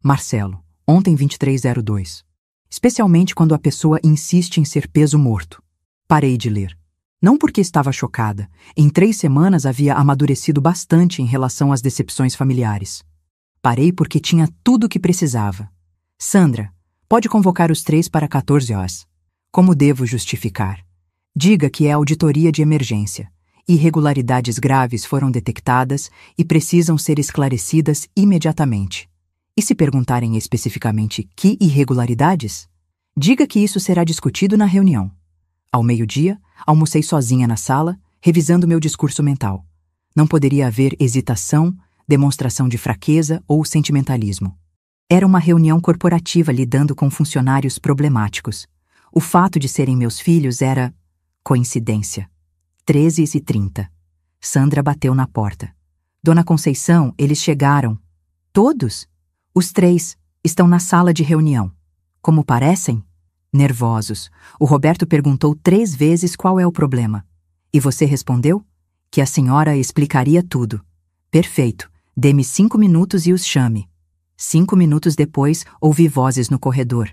Marcelo, ontem, 23h02. Especialmente quando a pessoa insiste em ser peso morto. Parei de ler. Não porque estava chocada. Em 3 semanas havia amadurecido bastante em relação às decepções familiares. Parei porque tinha tudo o que precisava. Sandra, pode convocar os 3 para 14 horas. Como devo justificar? Diga que é auditoria de emergência. Irregularidades graves foram detectadas e precisam ser esclarecidas imediatamente. E se perguntarem especificamente que irregularidades? Diga que isso será discutido na reunião. Ao meio-dia, almocei sozinha na sala, revisando meu discurso mental. Não poderia haver hesitação, demonstração de fraqueza ou sentimentalismo. Era uma reunião corporativa lidando com funcionários problemáticos. O fato de serem meus filhos era coincidência. 13h30. Sandra bateu na porta. Dona Conceição, eles chegaram. Todos? Os 3 estão na sala de reunião. Como parecem? Nervosos. O Roberto perguntou 3 vezes qual é o problema. E você respondeu? Que a senhora explicaria tudo. Perfeito. Dê-me 5 minutos e os chame. 5 minutos depois, ouvi vozes no corredor.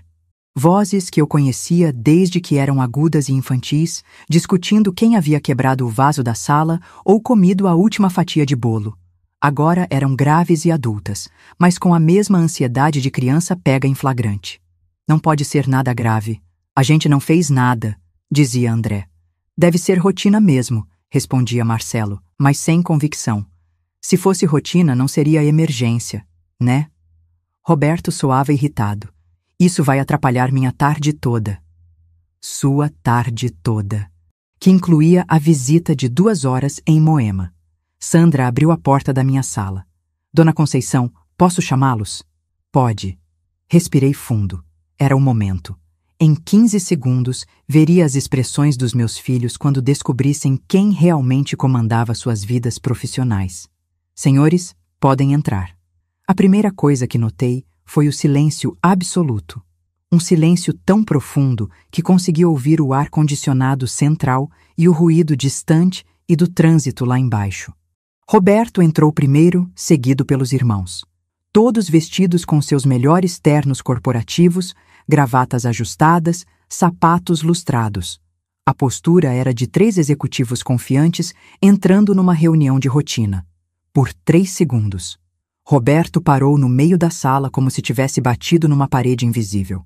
Vozes que eu conhecia desde que eram agudas e infantis, discutindo quem havia quebrado o vaso da sala ou comido a última fatia de bolo. Agora eram graves e adultas, mas com a mesma ansiedade de criança pega em flagrante. Não pode ser nada grave. A gente não fez nada, dizia André. Deve ser rotina mesmo, respondia Marcelo, mas sem convicção. Se fosse rotina, não seria emergência, né? Roberto soava irritado. Isso vai atrapalhar minha tarde toda. Sua tarde toda. Que incluía a visita de 2 horas em Moema. Sandra abriu a porta da minha sala. Dona Conceição, posso chamá-los? Pode. Respirei fundo. Era o momento. Em 15 segundos, veria as expressões dos meus filhos quando descobrissem quem realmente comandava suas vidas profissionais. Senhores, podem entrar. A primeira coisa que notei foi o silêncio absoluto. Um silêncio tão profundo que consegui ouvir o ar-condicionado central e o ruído distante e do trânsito lá embaixo. Roberto entrou primeiro, seguido pelos irmãos. Todos vestidos com seus melhores ternos corporativos, gravatas ajustadas, sapatos lustrados. A postura era de 3 executivos confiantes entrando numa reunião de rotina. Por 3 segundos. Roberto parou no meio da sala como se tivesse batido numa parede invisível.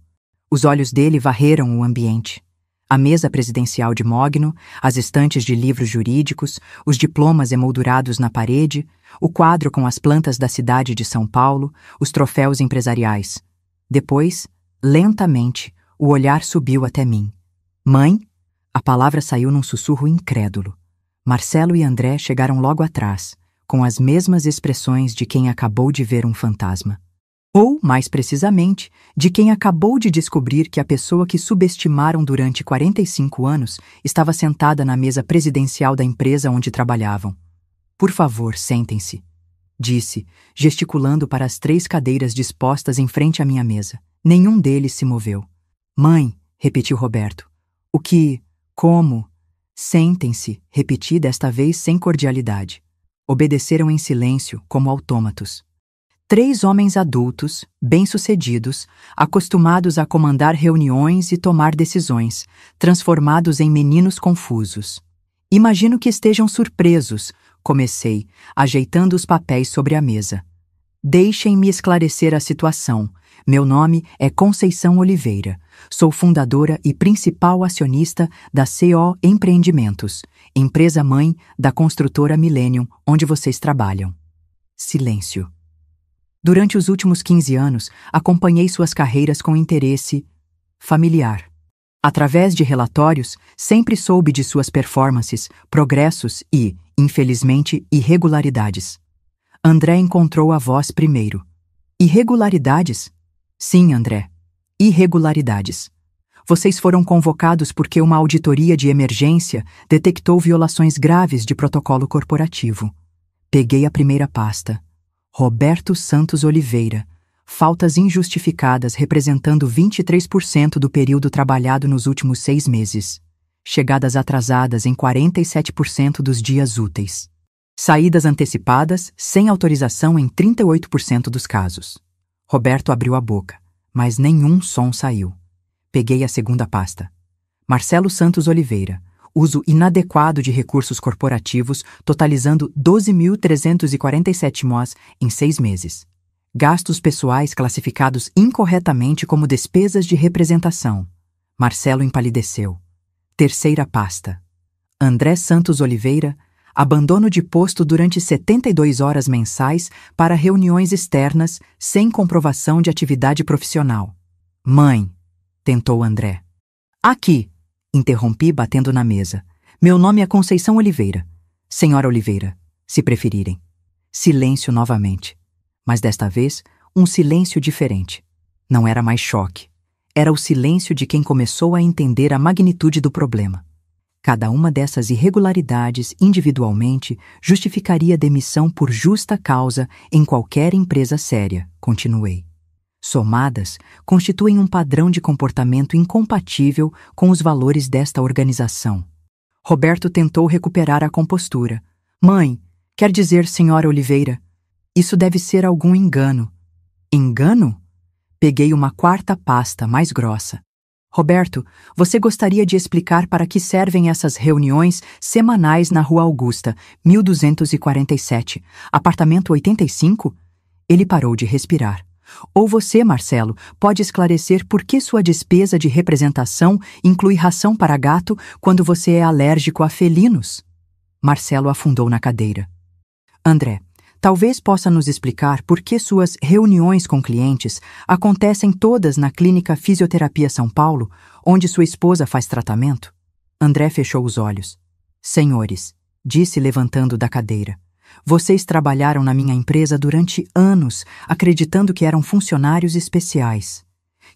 Os olhos dele varreram o ambiente. A mesa presidencial de mogno, as estantes de livros jurídicos, os diplomas emoldurados na parede, o quadro com as plantas da cidade de São Paulo, os troféus empresariais. Depois, lentamente, o olhar subiu até mim. Mãe? A palavra saiu num sussurro incrédulo. Marcelo e André chegaram logo atrás, com as mesmas expressões de quem acabou de ver um fantasma. Ou, mais precisamente, de quem acabou de descobrir que a pessoa que subestimaram durante 45 anos estava sentada na mesa presidencial da empresa onde trabalhavam. Por favor, sentem-se, disse, gesticulando para as 3 cadeiras dispostas em frente à minha mesa. Nenhum deles se moveu. Mãe, repetiu Roberto. O que? Como? Sentem-se, repeti desta vez sem cordialidade. Obedeceram em silêncio, como autômatos. 3 homens adultos, bem-sucedidos, acostumados a comandar reuniões e tomar decisões, transformados em meninos confusos. Imagino que estejam surpresos, comecei, ajeitando os papéis sobre a mesa. Deixem-me esclarecer a situação. Meu nome é Conceição Oliveira. Sou fundadora e principal acionista da CO Empreendimentos, empresa-mãe da construtora Millennium, onde vocês trabalham. Silêncio. Durante os últimos 15 anos, acompanhei suas carreiras com interesse familiar. Através de relatórios, sempre soube de suas performances, progressos e, infelizmente, irregularidades. André encontrou a voz primeiro. Irregularidades? Sim, André. Irregularidades. Vocês foram convocados porque uma auditoria de emergência detectou violações graves de protocolo corporativo. Peguei a primeira pasta. Roberto Santos Oliveira. Faltas injustificadas representando 23% do período trabalhado nos últimos 6 meses. Chegadas atrasadas em 47% dos dias úteis. Saídas antecipadas, sem autorização em 38% dos casos. Roberto abriu a boca, mas nenhum som saiu. Peguei a segunda pasta. Marcelo Santos Oliveira. Uso inadequado de recursos corporativos, totalizando 12.347 MOS em 6 meses. Gastos pessoais classificados incorretamente como despesas de representação. Marcelo empalideceu. Terceira pasta. André Santos Oliveira. Abandono de posto durante 72 horas mensais para reuniões externas sem comprovação de atividade profissional. Mãe, tentou André. Aqui, interrompi batendo na mesa. Meu nome é Conceição Oliveira. Senhora Oliveira, se preferirem. Silêncio novamente. Mas desta vez, um silêncio diferente. Não era mais choque. Era o silêncio de quem começou a entender a magnitude do problema. Cada uma dessas irregularidades, individualmente, justificaria demissão por justa causa em qualquer empresa séria, continuei. Somadas, constituem um padrão de comportamento incompatível com os valores desta organização. Roberto tentou recuperar a compostura. Mãe, quer dizer, senhora Oliveira, isso deve ser algum engano. Engano? Peguei uma quarta pasta mais grossa. Roberto, você gostaria de explicar para que servem essas reuniões semanais na Rua Augusta, 1247, apartamento 85? Ele parou de respirar. Ou você, Marcelo, pode esclarecer por que sua despesa de representação inclui ração para gato quando você é alérgico a felinos? Marcelo afundou na cadeira. André, talvez possa nos explicar por que suas reuniões com clientes acontecem todas na Clínica Fisioterapia São Paulo, onde sua esposa faz tratamento? André fechou os olhos. Senhores, disse levantando da cadeira, vocês trabalharam na minha empresa durante anos, acreditando que eram funcionários especiais,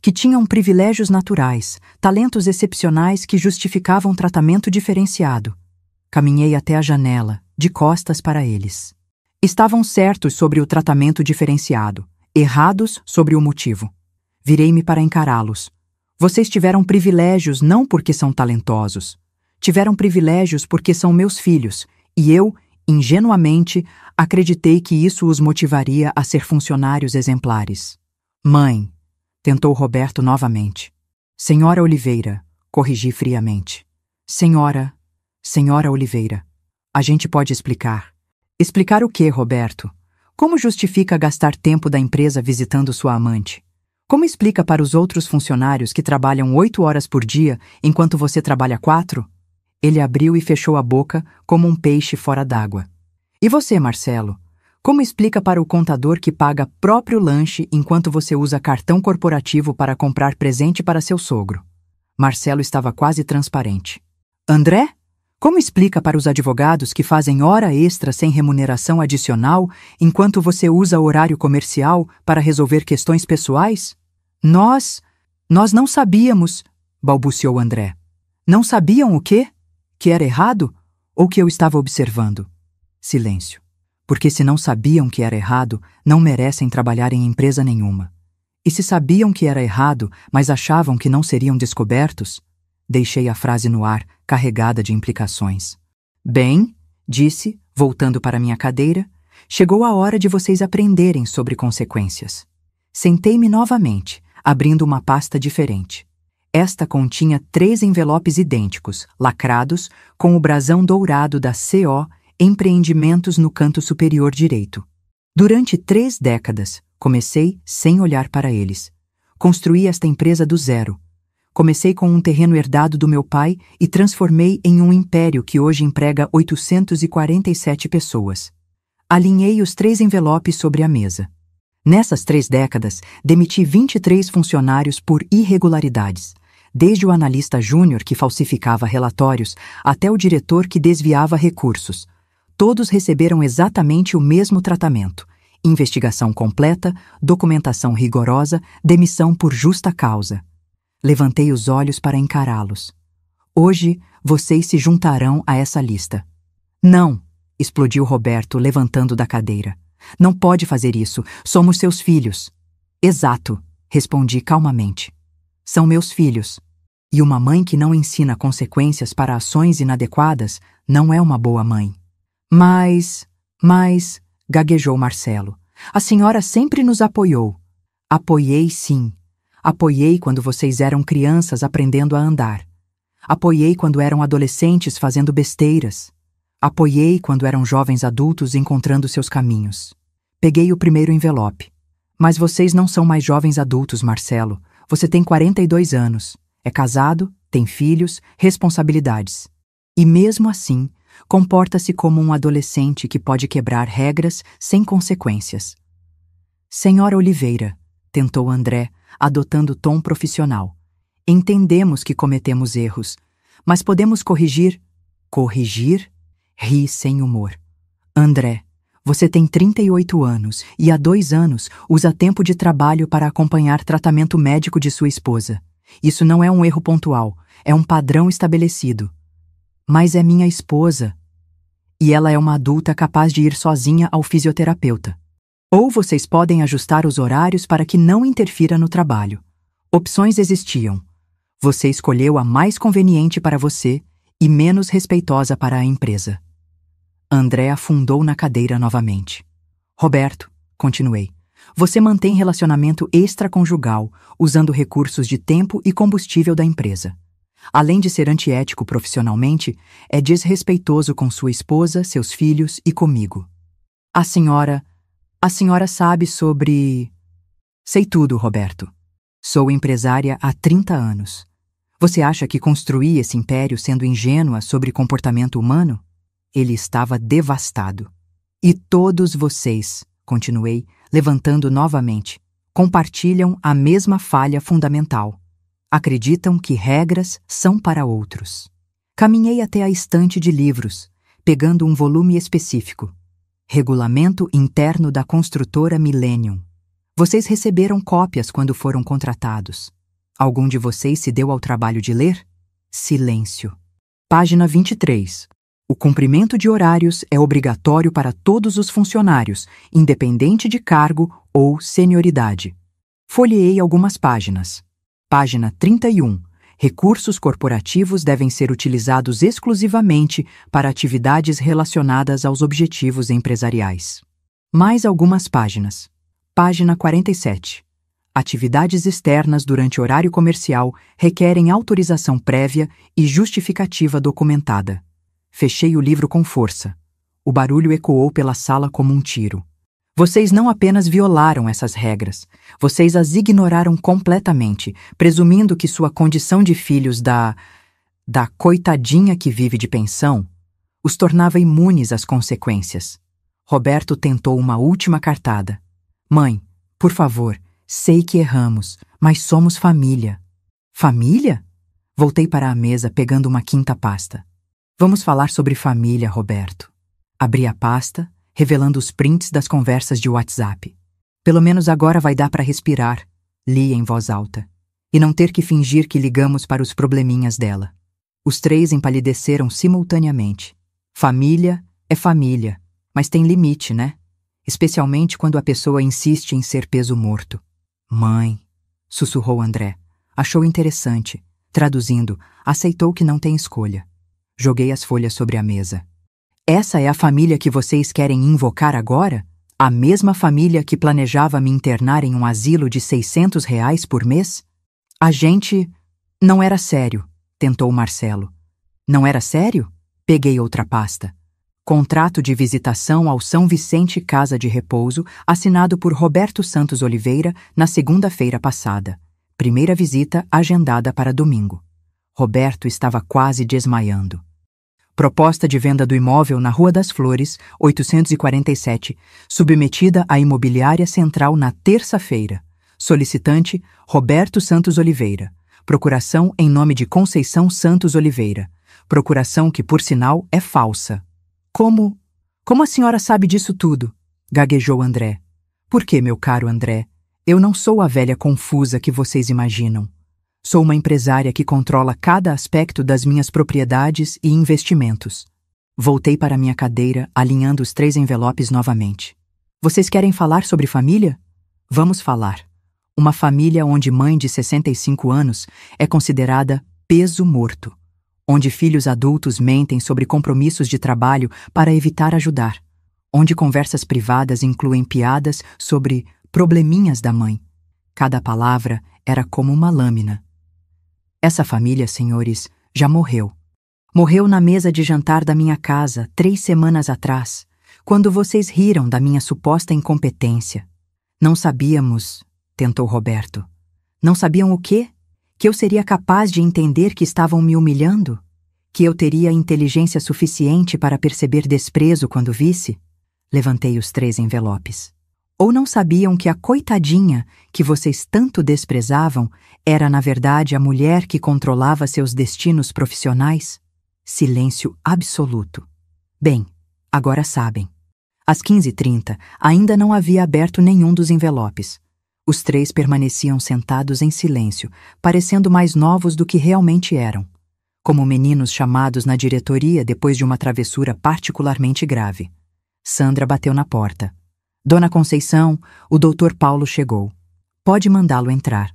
que tinham privilégios naturais, talentos excepcionais que justificavam tratamento diferenciado. Caminhei até a janela, de costas para eles. Estavam certos sobre o tratamento diferenciado, errados sobre o motivo. Virei-me para encará-los. Vocês tiveram privilégios não porque são talentosos. Tiveram privilégios porque são meus filhos, e eu, ingenuamente, acreditei que isso os motivaria a ser funcionários exemplares. Mãe, tentou Roberto novamente. Senhora Oliveira, corrigi friamente. Senhora Oliveira, a gente pode explicar. Explicar o quê, Roberto? Como justifica gastar tempo da empresa visitando sua amante? Como explica para os outros funcionários que trabalham 8 horas por dia enquanto você trabalha 4? Ele abriu e fechou a boca como um peixe fora d'água. E você, Marcelo? Como explica para o contador que paga próprio lanche enquanto você usa cartão corporativo para comprar presente para seu sogro? Marcelo estava quase transparente. André? Como explica para os advogados que fazem hora extra sem remuneração adicional enquanto você usa horário comercial para resolver questões pessoais? Nós não sabíamos, balbuciou André. Não sabiam o quê? Que era errado? Ou que eu estava observando? Silêncio. Porque se não sabiam que era errado, não merecem trabalhar em empresa nenhuma. E se sabiam que era errado, mas achavam que não seriam descobertos? Deixei a frase no ar, carregada de implicações. Bem, disse, voltando para minha cadeira, chegou a hora de vocês aprenderem sobre consequências. Sentei-me novamente, abrindo uma pasta diferente. Esta continha 3 envelopes idênticos, lacrados, com o brasão dourado da CO Empreendimentos no canto superior direito. Durante 3 décadas, comecei sem olhar para eles. Construí esta empresa do zero. Comecei com um terreno herdado do meu pai e transformei em um império que hoje emprega 847 pessoas. Alinhei os 3 envelopes sobre a mesa. Nessas 3 décadas, demiti 23 funcionários por irregularidades, desde o analista júnior que falsificava relatórios até o diretor que desviava recursos. Todos receberam exatamente o mesmo tratamento: investigação completa, documentação rigorosa, demissão por justa causa. Levantei os olhos para encará-los. Hoje, vocês se juntarão a essa lista. Não, explodiu Roberto, levantando da cadeira. Não pode fazer isso, somos seus filhos. Exato, respondi calmamente. São meus filhos. E uma mãe que não ensina consequências para ações inadequadas não é uma boa mãe. Mas, gaguejou Marcelo, a senhora sempre nos apoiou. Apoiei, sim. Apoiei quando vocês eram crianças aprendendo a andar. Apoiei quando eram adolescentes fazendo besteiras. Apoiei quando eram jovens adultos encontrando seus caminhos. Peguei o primeiro envelope. Mas vocês não são mais jovens adultos, Marcelo. Você tem 42 anos. É casado, tem filhos, responsabilidades. E mesmo assim, comporta-se como um adolescente que pode quebrar regras sem consequências. Senhora Oliveira, tentou André, adotando tom profissional. Entendemos que cometemos erros, mas podemos corrigir. Corrigir? Ri sem humor. André, você tem 38 anos e há 2 anos usa tempo de trabalho para acompanhar tratamento médico de sua esposa. Isso não é um erro pontual, é um padrão estabelecido. Mas é minha esposa. E ela é uma adulta capaz de ir sozinha ao fisioterapeuta. Ou vocês podem ajustar os horários para que não interfira no trabalho. Opções existiam. Você escolheu a mais conveniente para você e menos respeitosa para a empresa. André afundou na cadeira novamente. Roberto, continuei, você mantém relacionamento extraconjugal, usando recursos de tempo e combustível da empresa. Além de ser antiético profissionalmente, é desrespeitoso com sua esposa, seus filhos e comigo. A senhora sabe sobre... Sei tudo, Roberto. Sou empresária há 30 anos. Você acha que construí esse império sendo ingênua sobre comportamento humano? Ele estava devastado. E todos vocês, continuei, levantando novamente, compartilham a mesma falha fundamental. Acreditam que regras são para outros. Caminhei até a estante de livros, pegando um volume específico. Regulamento Interno da Construtora Millennium. Vocês receberam cópias quando foram contratados. Algum de vocês se deu ao trabalho de ler? Silêncio. Página 23. O cumprimento de horários é obrigatório para todos os funcionários, independente de cargo ou senioridade. Folheei algumas páginas. Página 31. Recursos corporativos devem ser utilizados exclusivamente para atividades relacionadas aos objetivos empresariais. Mais algumas páginas. Página 47. Atividades externas durante horário comercial requerem autorização prévia e justificativa documentada. Fechei o livro com força. O barulho ecoou pela sala como um tiro. Vocês não apenas violaram essas regras, vocês as ignoraram completamente, presumindo que sua condição de filhos da coitadinha que vive de pensão os tornava imunes às consequências. Roberto tentou uma última cartada. Mãe, por favor, sei que erramos, mas somos família. Família? Voltei para a mesa pegando uma quinta pasta. Vamos falar sobre família, Roberto. Abri a pasta, revelando os prints das conversas de WhatsApp. Pelo menos agora vai dar para respirar, li em voz alta, e não ter que fingir que ligamos para os probleminhas dela. Os três empalideceram simultaneamente. Família é família, mas tem limite, né? Especialmente quando a pessoa insiste em ser peso morto. Mãe, sussurrou André. Achou interessante. Traduzindo, aceitou que não tem escolha. Joguei as folhas sobre a mesa. Essa é a família que vocês querem invocar agora? A mesma família que planejava me internar em um asilo de R$ 600 por mês? A gente... Não era sério, tentou Marcelo. Não era sério? Peguei outra pasta. Contrato de visitação ao São Vicente Casa de Repouso, assinado por Roberto Santos Oliveira na segunda-feira passada. Primeira visita agendada para domingo. Roberto estava quase desmaiando. Proposta de venda do imóvel na Rua das Flores, 847, submetida à Imobiliária Central na terça-feira. Solicitante, Roberto Santos Oliveira. Procuração em nome de Conceição Santos Oliveira. Procuração que, por sinal, é falsa. Como a senhora sabe disso tudo? Gaguejou André. Por que, meu caro André? Eu não sou a velha confusa que vocês imaginam. Sou uma empresária que controla cada aspecto das minhas propriedades e investimentos. Voltei para minha cadeira, alinhando os 3 envelopes novamente. Vocês querem falar sobre família? Vamos falar. Uma família onde mãe de 65 anos é considerada peso morto. Onde filhos adultos mentem sobre compromissos de trabalho para evitar ajudar. Onde conversas privadas incluem piadas sobre probleminhas da mãe. Cada palavra era como uma lâmina. Essa família, senhores, já morreu. Morreu na mesa de jantar da minha casa 3 semanas atrás, quando vocês riram da minha suposta incompetência. Não sabíamos, tentou Roberto. Não sabiam o quê? Que eu seria capaz de entender que estavam me humilhando? Que eu teria inteligência suficiente para perceber desprezo quando visse? Levantei os 3 envelopes. Ou não sabiam que a coitadinha, que vocês tanto desprezavam, era na verdade a mulher que controlava seus destinos profissionais? Silêncio absoluto. Bem, agora sabem. Às 15h30, ainda não havia aberto nenhum dos envelopes. Os 3 permaneciam sentados em silêncio, parecendo mais novos do que realmente eram. Como meninos chamados na diretoria depois de uma travessura particularmente grave. Sandra bateu na porta. Dona Conceição, o Dr. Paulo chegou. Pode mandá-lo entrar.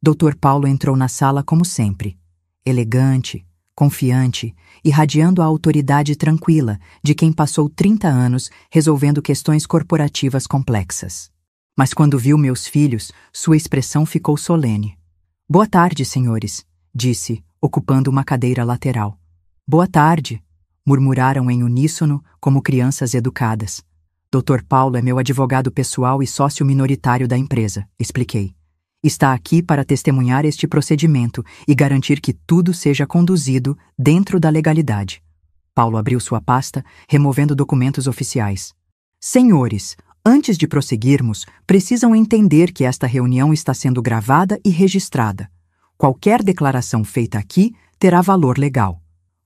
Dr. Paulo entrou na sala como sempre. Elegante, confiante, irradiando a autoridade tranquila de quem passou 30 anos resolvendo questões corporativas complexas. Mas quando viu meus filhos, sua expressão ficou solene. Boa tarde, senhores, disse, ocupando uma cadeira lateral. Boa tarde, murmuraram em uníssono como crianças educadas. Dr. Paulo é meu advogado pessoal e sócio minoritário da empresa, expliquei. Está aqui para testemunhar este procedimento e garantir que tudo seja conduzido dentro da legalidade. Paulo abriu sua pasta, removendo documentos oficiais. Senhores, antes de prosseguirmos, precisam entender que esta reunião está sendo gravada e registrada. Qualquer declaração feita aqui terá valor legal.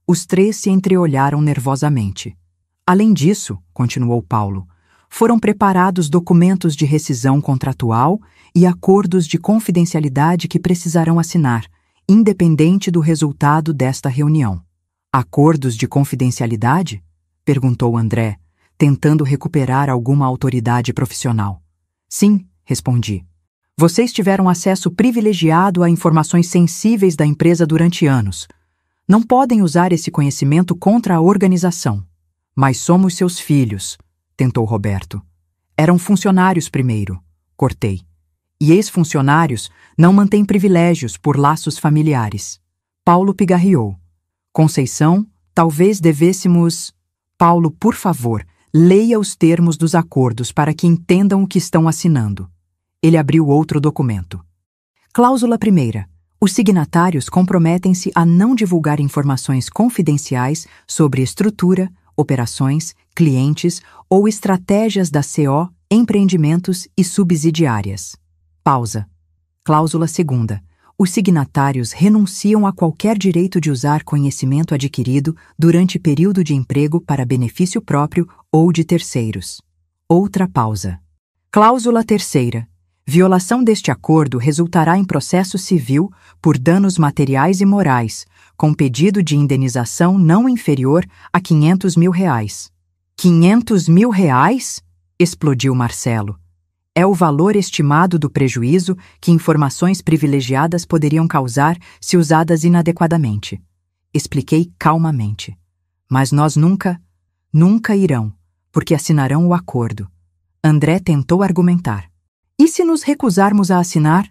Os 3 se entreolharam nervosamente. Além disso, continuou Paulo, foram preparados documentos de rescisão contratual e acordos de confidencialidade que precisarão assinar, independente do resultado desta reunião. Acordos de confidencialidade? Perguntou André, tentando recuperar alguma autoridade profissional. Sim, respondi. Vocês tiveram acesso privilegiado a informações sensíveis da empresa durante anos. Não podem usar esse conhecimento contra a organização. Mas somos seus filhos, tentou Roberto. Eram funcionários primeiro, cortei. E ex-funcionários não mantêm privilégios por laços familiares. Paulo pigarreou. Conceição, talvez devêssemos... Paulo, por favor, leia os termos dos acordos para que entendam o que estão assinando. Ele abriu outro documento. Cláusula 1ª. Os signatários comprometem-se a não divulgar informações confidenciais sobre estrutura, operações, clientes ou estratégias da CO, empreendimentos e subsidiárias. Pausa. Cláusula 2ª. Os signatários renunciam a qualquer direito de usar conhecimento adquirido durante período de emprego para benefício próprio ou de terceiros. Outra pausa. Cláusula 3ª. Violação deste acordo resultará em processo civil por danos materiais e morais, com pedido de indenização não inferior a R$500 mil. R$500 mil? Explodiu Marcelo. É o valor estimado do prejuízo que informações privilegiadas poderiam causar se usadas inadequadamente. Expliquei calmamente. Mas nós nunca irão, porque assinarão o acordo. André tentou argumentar. E se nos recusarmos a assinar?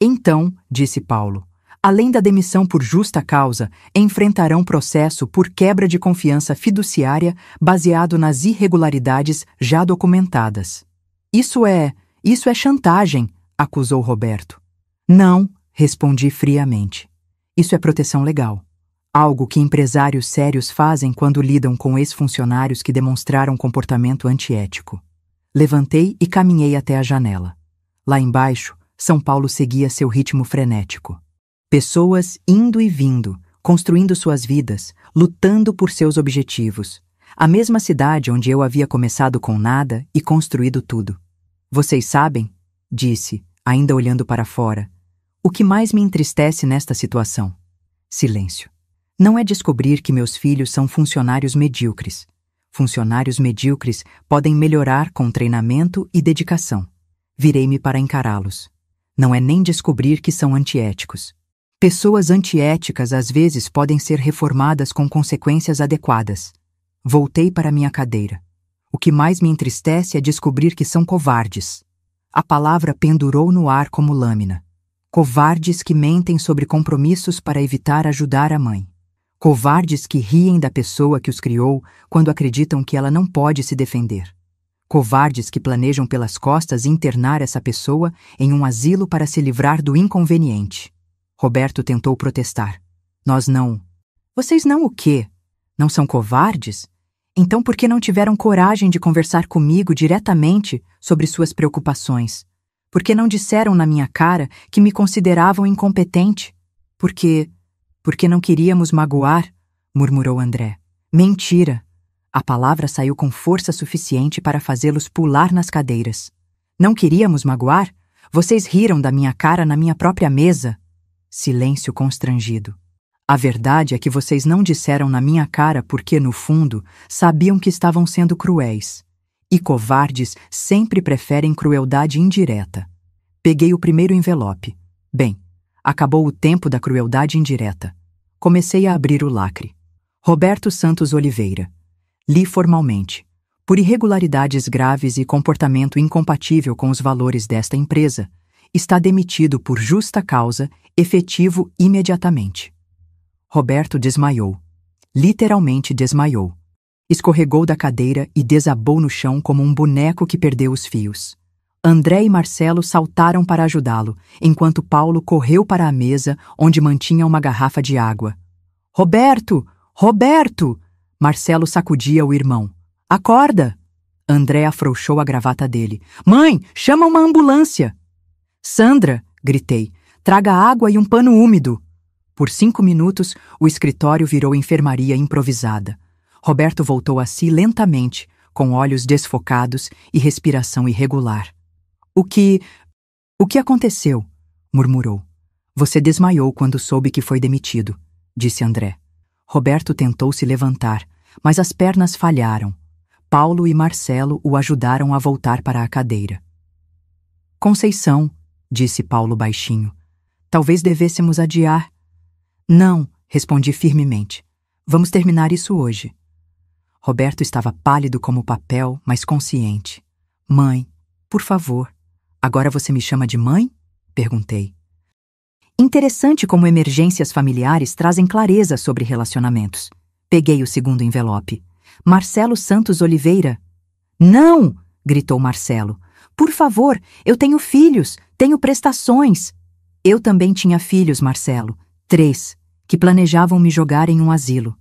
Então, disse Paulo, além da demissão por justa causa, enfrentarão processo por quebra de confiança fiduciária baseado nas irregularidades já documentadas. Isso é chantagem, acusou Roberto. Não, respondi friamente. Isso é proteção legal. Algo que empresários sérios fazem quando lidam com ex-funcionários que demonstraram comportamento antiético. Levantei e caminhei até a janela. Lá embaixo, São Paulo seguia seu ritmo frenético. Pessoas indo e vindo, construindo suas vidas, lutando por seus objetivos. A mesma cidade onde eu havia começado com nada e construído tudo. Vocês sabem, disse, ainda olhando para fora, o que mais me entristece nesta situação? Silêncio. Não é descobrir que meus filhos são funcionários medíocres. Funcionários medíocres podem melhorar com treinamento e dedicação. Virei-me para encará-los. Não é nem descobrir que são antiéticos. Pessoas antiéticas às vezes podem ser reformadas com consequências adequadas. Voltei para minha cadeira. O que mais me entristece é descobrir que são covardes. A palavra pendurou no ar como lâmina. Covardes que mentem sobre compromissos para evitar ajudar a mãe. Covardes que riem da pessoa que os criou quando acreditam que ela não pode se defender. Covardes que planejam pelas costas internar essa pessoa em um asilo para se livrar do inconveniente. Roberto tentou protestar. Nós não. Vocês não o quê? Não são covardes? Então por que não tiveram coragem de conversar comigo diretamente sobre suas preocupações? Por que não disseram na minha cara que me consideravam incompetente? Porque não queríamos magoar, murmurou André. Mentira! A palavra saiu com força suficiente para fazê-los pular nas cadeiras. Não queríamos magoar? Vocês riram da minha cara na minha própria mesa. Silêncio constrangido. A verdade é que vocês não disseram na minha cara porque, no fundo, sabiam que estavam sendo cruéis. E covardes sempre preferem crueldade indireta. Peguei o primeiro envelope. Bem, acabou o tempo da crueldade indireta. Comecei a abrir o lacre. Roberto Santos Oliveira. Li formalmente. Por irregularidades graves e comportamento incompatível com os valores desta empresa, está demitido por justa causa, efetivo imediatamente. Roberto desmaiou. Literalmente desmaiou. Escorregou da cadeira e desabou no chão como um boneco que perdeu os fios. André e Marcelo saltaram para ajudá-lo, enquanto Paulo correu para a mesa onde mantinha uma garrafa de água. Roberto! Roberto! Marcelo sacudia o irmão. Acorda! André afrouxou a gravata dele. Mãe, chama uma ambulância! Sandra! Gritei. Traga água e um pano úmido. Por 5 minutos, o escritório virou enfermaria improvisada. Roberto voltou a si lentamente, com olhos desfocados e respiração irregular. O que aconteceu? Murmurou. Você desmaiou quando soube que foi demitido, disse André. Roberto tentou se levantar, mas as pernas falharam. Paulo e Marcelo o ajudaram a voltar para a cadeira. Conceição, disse Paulo baixinho. Talvez devêssemos adiar. Não, respondi firmemente. Vamos terminar isso hoje. Roberto estava pálido como papel, mas consciente. Mãe, por favor. Agora você me chama de mãe? Perguntei. Interessante como emergências familiares trazem clareza sobre relacionamentos. Peguei o segundo envelope. Marcelo Santos Oliveira. Não! Gritou Marcelo. Por favor, eu tenho filhos, tenho prestações. Eu também tinha filhos, Marcelo. 3, que planejavam me jogar em um asilo.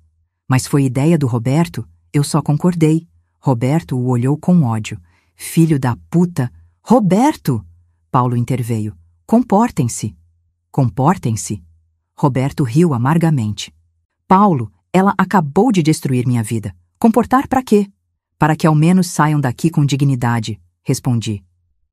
Mas foi ideia do Roberto, eu só concordei. Roberto o olhou com ódio. Filho da puta! Roberto! Paulo interveio. Comportem-se. Comportem-se. Roberto riu amargamente. Paulo, ela acabou de destruir minha vida. Comportar para quê? Para que ao menos saiam daqui com dignidade, respondi.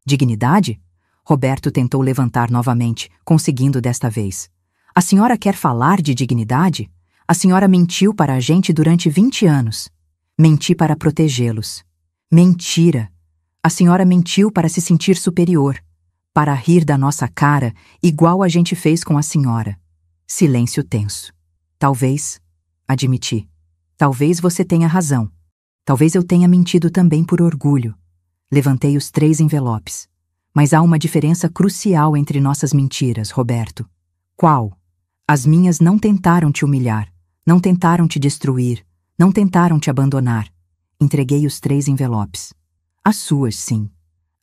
Dignidade? Roberto tentou levantar novamente, conseguindo desta vez. A senhora quer falar de dignidade? A senhora mentiu para a gente durante 20 anos. Menti para protegê-los. Mentira! A senhora mentiu para se sentir superior, para rir da nossa cara, igual a gente fez com a senhora. Silêncio tenso. Talvez, admiti. Talvez você tenha razão. Talvez eu tenha mentido também por orgulho. Levantei os 3 envelopes. Mas há uma diferença crucial entre nossas mentiras, Roberto. Qual? As minhas não tentaram te humilhar, não tentaram te destruir, não tentaram te abandonar. Entreguei os 3 envelopes. As suas, sim.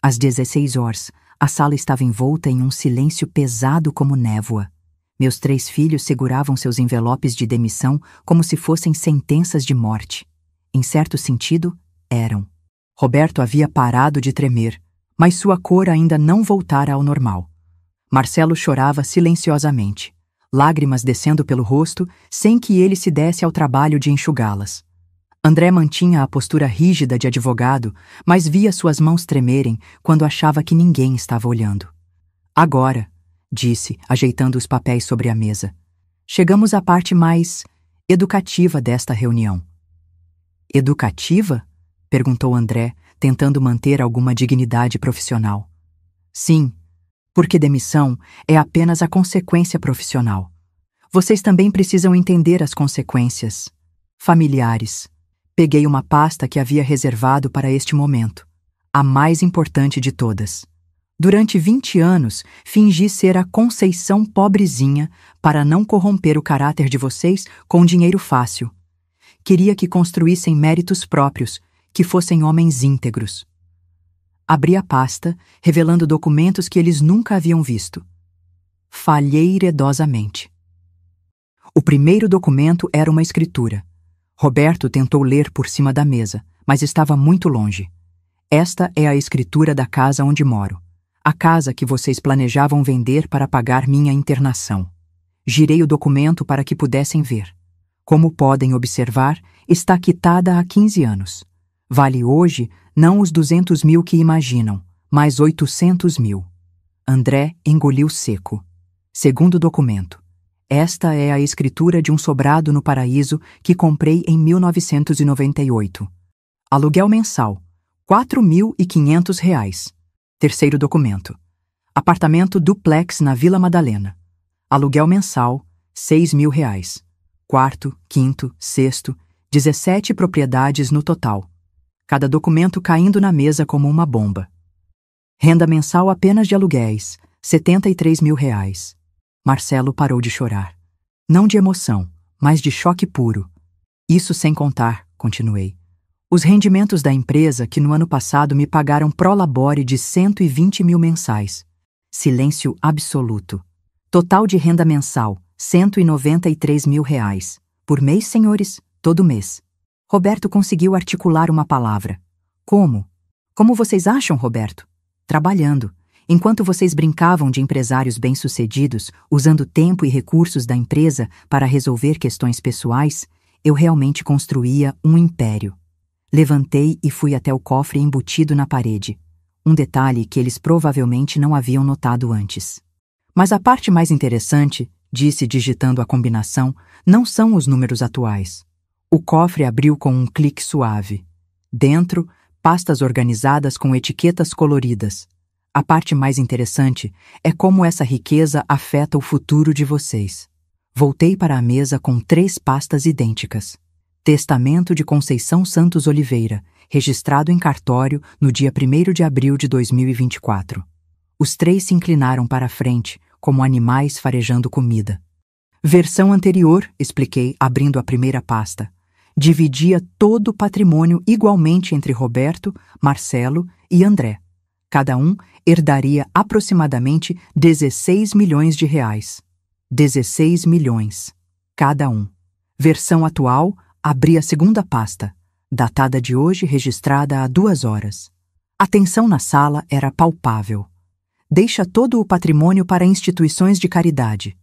Às 16 horas, a sala estava envolta em um silêncio pesado como névoa. Meus 3 filhos seguravam seus envelopes de demissão como se fossem sentenças de morte. Em certo sentido, eram. Roberto havia parado de tremer, mas sua cor ainda não voltara ao normal. Marcelo chorava silenciosamente, lágrimas descendo pelo rosto sem que ele se desse ao trabalho de enxugá-las. André mantinha a postura rígida de advogado, mas via suas mãos tremerem quando achava que ninguém estava olhando. Agora, disse, ajeitando os papéis sobre a mesa, chegamos à parte mais educativa desta reunião. Educativa? Perguntou André, tentando manter alguma dignidade profissional. Sim, porque demissão é apenas a consequência profissional. Vocês também precisam entender as consequências familiares. Peguei uma pasta que havia reservado para este momento, a mais importante de todas. Durante 20 anos, fingi ser a Conceição pobrezinha para não corromper o caráter de vocês com dinheiro fácil. Queria que construíssem méritos próprios, que fossem homens íntegros. Abri a pasta, revelando documentos que eles nunca haviam visto. Falhei iredosamente. O primeiro documento era uma escritura. Roberto tentou ler por cima da mesa, mas estava muito longe. Esta é a escritura da casa onde moro. A casa que vocês planejavam vender para pagar minha internação. Girei o documento para que pudessem ver. Como podem observar, está quitada há 15 anos. Vale hoje não os 200 mil que imaginam, mas 800 mil. André engoliu seco. Segundo documento. Esta é a escritura de um sobrado no Paraíso que comprei em 1998. Aluguel mensal, R$ 4.500. Terceiro documento. Apartamento duplex na Vila Madalena. Aluguel mensal, R$ 6.000. Quarto, quinto, sexto, 17 propriedades no total. Cada documento caindo na mesa como uma bomba. Renda mensal apenas de aluguéis, R$ 73 mil. Marcelo parou de chorar. Não de emoção, mas de choque puro. Isso sem contar, continuei, os rendimentos da empresa que no ano passado me pagaram prolabore de 120 mil mensais. Silêncio absoluto. Total de renda mensal, R$ 193 mil. Por mês, senhores, todo mês. Roberto conseguiu articular uma palavra. Como? Como vocês acham, Roberto? Trabalhando. Enquanto vocês brincavam de empresários bem-sucedidos, usando tempo e recursos da empresa para resolver questões pessoais, eu realmente construía um império. Levantei e fui até o cofre embutido na parede. Um detalhe que eles provavelmente não haviam notado antes. Mas a parte mais interessante, disse digitando a combinação, não são os números atuais. O cofre abriu com um clique suave. Dentro, pastas organizadas com etiquetas coloridas. A parte mais interessante é como essa riqueza afeta o futuro de vocês. Voltei para a mesa com 3 pastas idênticas. Testamento de Conceição Santos Oliveira, registrado em cartório no dia 1º de abril de 2024. Os 3 se inclinaram para a frente, como animais farejando comida. Versão anterior, expliquei, abrindo a primeira pasta. Dividia todo o patrimônio igualmente entre Roberto, Marcelo e André. Cada um herdaria aproximadamente 16 milhões de reais. 16 milhões. Cada um. Versão atual, abri a segunda pasta, datada de hoje registrada há 2 horas. A tensão na sala era palpável. Deixa todo o patrimônio para instituições de caridade.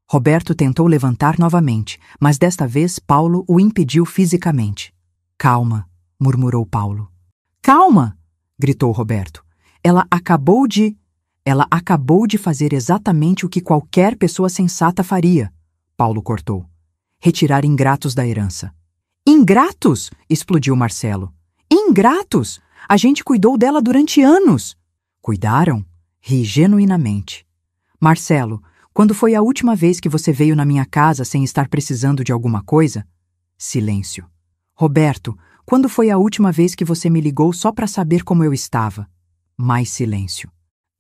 Roberto tentou levantar novamente, mas desta vez Paulo o impediu fisicamente. Calma, murmurou Paulo. Calma! Gritou Roberto. Ela acabou de fazer exatamente o que qualquer pessoa sensata faria. Paulo cortou. Retirar ingratos da herança. Ingratos! Explodiu Marcelo. Ingratos! A gente cuidou dela durante anos. Cuidaram? Ri genuinamente. Marcelo, quando foi a última vez que você veio na minha casa sem estar precisando de alguma coisa? Silêncio. Roberto, quando foi a última vez que você me ligou só para saber como eu estava? Mais silêncio.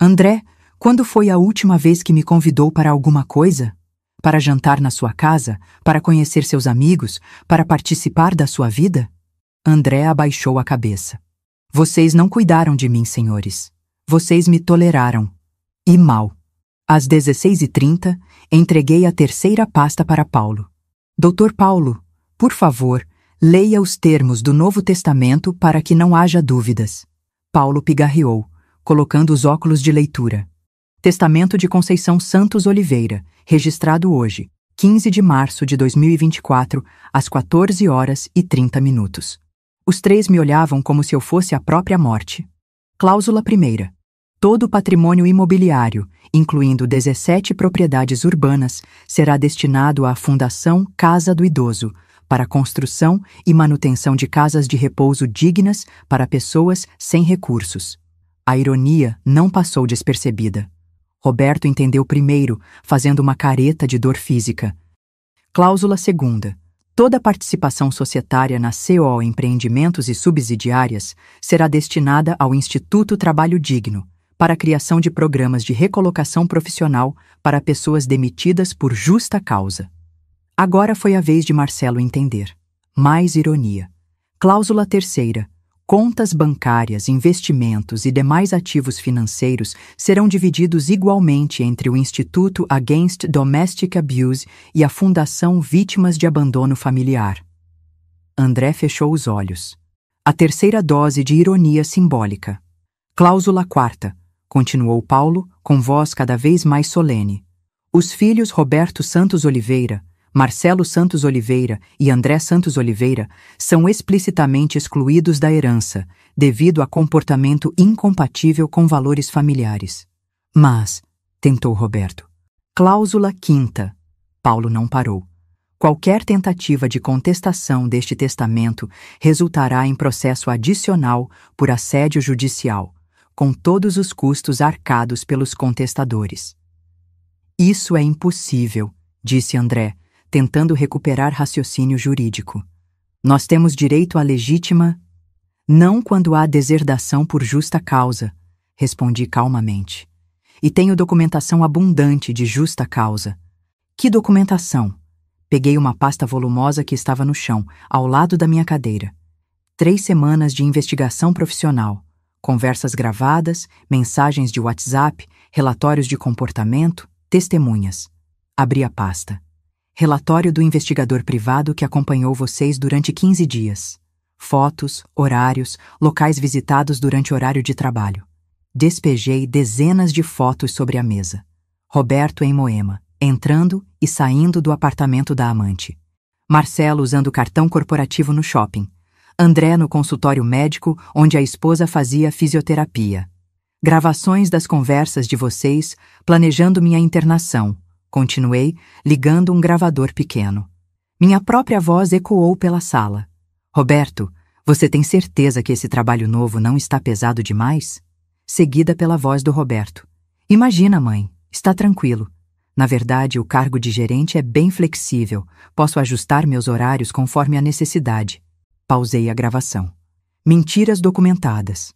André, quando foi a última vez que me convidou para alguma coisa? Para jantar na sua casa? Para conhecer seus amigos? Para participar da sua vida? André abaixou a cabeça. Vocês não cuidaram de mim, senhores. Vocês me toleraram. E mal. Às 16h30, entreguei a terceira pasta para Paulo. Doutor Paulo, por favor, leia os termos do Novo Testamento para que não haja dúvidas. Paulo pigarreou, colocando os óculos de leitura. Testamento de Conceição Santos Oliveira, registrado hoje, 15 de março de 2024, às 14h30. Os três me olhavam como se eu fosse a própria morte. Cláusula 1ª. Todo o patrimônio imobiliário, incluindo 17 propriedades urbanas, será destinado à Fundação Casa do Idoso, para construção e manutenção de casas de repouso dignas para pessoas sem recursos. A ironia não passou despercebida. Roberto entendeu primeiro, fazendo uma careta de dor física. Cláusula 2ª. Toda participação societária na CO Empreendimentos e Subsidiárias será destinada ao Instituto Trabalho Digno, para a criação de programas de recolocação profissional para pessoas demitidas por justa causa. Agora foi a vez de Marcelo entender. Mais ironia. Cláusula 3ª. Contas bancárias, investimentos e demais ativos financeiros serão divididos igualmente entre o Instituto Against Domestic Abuse e a Fundação Vítimas de Abandono Familiar. André fechou os olhos. A terceira dose de ironia simbólica. Cláusula 4ª. Continuou Paulo, com voz cada vez mais solene. Os filhos Roberto Santos Oliveira, Marcelo Santos Oliveira e André Santos Oliveira são explicitamente excluídos da herança, devido a comportamento incompatível com valores familiares. Mas, tentou Roberto. Cláusula 5ª. Paulo não parou. Qualquer tentativa de contestação deste testamento resultará em processo adicional por assédio judicial, com todos os custos arcados pelos contestadores. Isso é impossível, disse André, tentando recuperar raciocínio jurídico. Nós temos direito à legítima... Não quando há deserdação por justa causa, respondi calmamente. E tenho documentação abundante de justa causa. Que documentação? Peguei uma pasta volumosa que estava no chão, ao lado da minha cadeira. 3 semanas de investigação profissional. Conversas gravadas, mensagens de WhatsApp, relatórios de comportamento, testemunhas. Abri a pasta. Relatório do investigador privado que acompanhou vocês durante 15 dias. Fotos, horários, locais visitados durante horário de trabalho. Despejei dezenas de fotos sobre a mesa. Roberto em Moema, entrando e saindo do apartamento da amante. Marcelo usando cartão corporativo no shopping. André no consultório médico, onde a esposa fazia fisioterapia. Gravações das conversas de vocês, planejando minha internação. Continuei, ligando um gravador pequeno. Minha própria voz ecoou pela sala. Roberto, você tem certeza que esse trabalho novo não está pesado demais? Seguida pela voz do Roberto. Imagina, mãe, está tranquilo. Na verdade, o cargo de gerente é bem flexível. Posso ajustar meus horários conforme a necessidade. Pausei a gravação. Mentiras documentadas.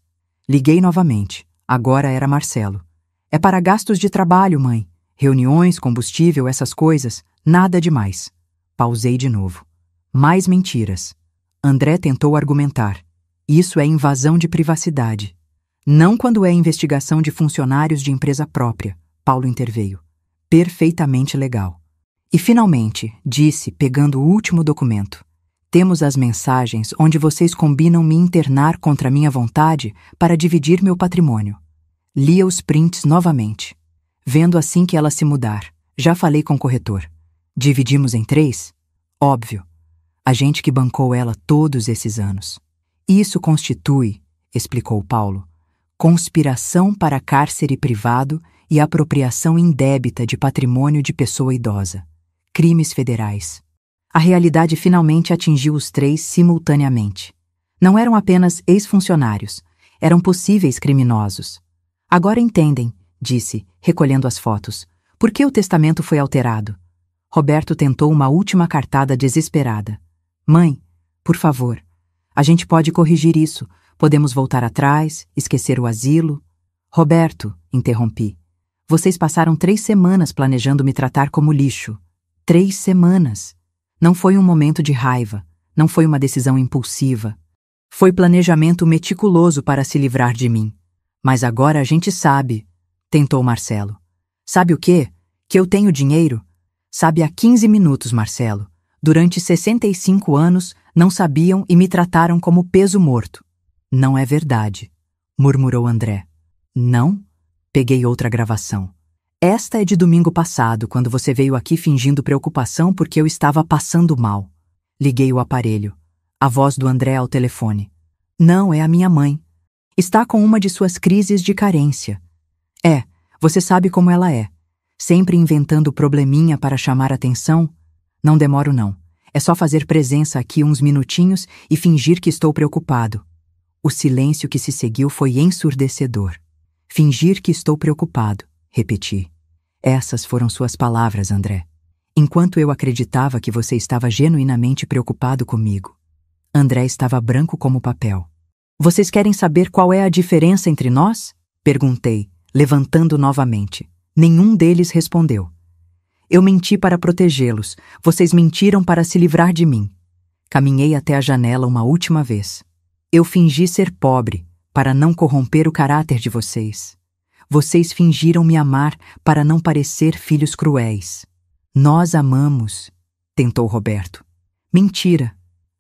Liguei novamente. Agora era Marcelo. É para gastos de trabalho, mãe. Reuniões, combustível, essas coisas. Nada demais. Pausei de novo. Mais mentiras. André tentou argumentar. Isso é invasão de privacidade. Não quando é investigação de funcionários de empresa própria. Paulo interveio. Perfeitamente legal. E finalmente, disse, pegando o último documento. Temos as mensagens onde vocês combinam me internar contra minha vontade para dividir meu patrimônio. Lia os prints novamente, vendo assim que ela se mudar. Já falei com o corretor. Dividimos em 3? Óbvio. A gente que bancou ela todos esses anos. Isso constitui, explicou Paulo, conspiração para cárcere privado e apropriação indébita de patrimônio de pessoa idosa. Crimes federais. A realidade finalmente atingiu os 3 simultaneamente. Não eram apenas ex-funcionários, eram possíveis criminosos. Agora entendem, disse, recolhendo as fotos, por que o testamento foi alterado. Roberto tentou uma última cartada desesperada. Mãe, por favor, a gente pode corrigir isso, podemos voltar atrás, esquecer o asilo. Roberto, interrompi, vocês passaram 3 semanas planejando me tratar como lixo. 3 semanas. Não foi um momento de raiva, não foi uma decisão impulsiva. Foi planejamento meticuloso para se livrar de mim. Mas agora a gente sabe, tentou Marcelo. Sabe o quê? Que eu tenho dinheiro? Sabe há 15 minutos, Marcelo. Durante 65 anos, não sabiam e me trataram como peso morto. Não é verdade, murmurou André. Não? Peguei outra gravação. Esta é de domingo passado, quando você veio aqui fingindo preocupação porque eu estava passando mal. Liguei o aparelho. A voz do André ao telefone. Não, é a minha mãe. Está com uma de suas crises de carência. Você sabe como ela é. Sempre inventando probleminha para chamar atenção. Não demoro não. É só fazer presença aqui uns minutinhos e fingir que estou preocupado. O silêncio que se seguiu foi ensurdecedor. Fingir que estou preocupado, repeti. Essas foram suas palavras, André. Enquanto eu acreditava que você estava genuinamente preocupado comigo. André estava branco como papel. Vocês querem saber qual é a diferença entre nós? Perguntei, levantando novamente. Nenhum deles respondeu. Eu menti para protegê-los. Vocês mentiram para se livrar de mim. Caminhei até a janela uma última vez. Eu fingi ser pobre para não corromper o caráter de vocês. Vocês fingiram me amar para não parecer filhos cruéis. Nós amamos, tentou Roberto. Mentira.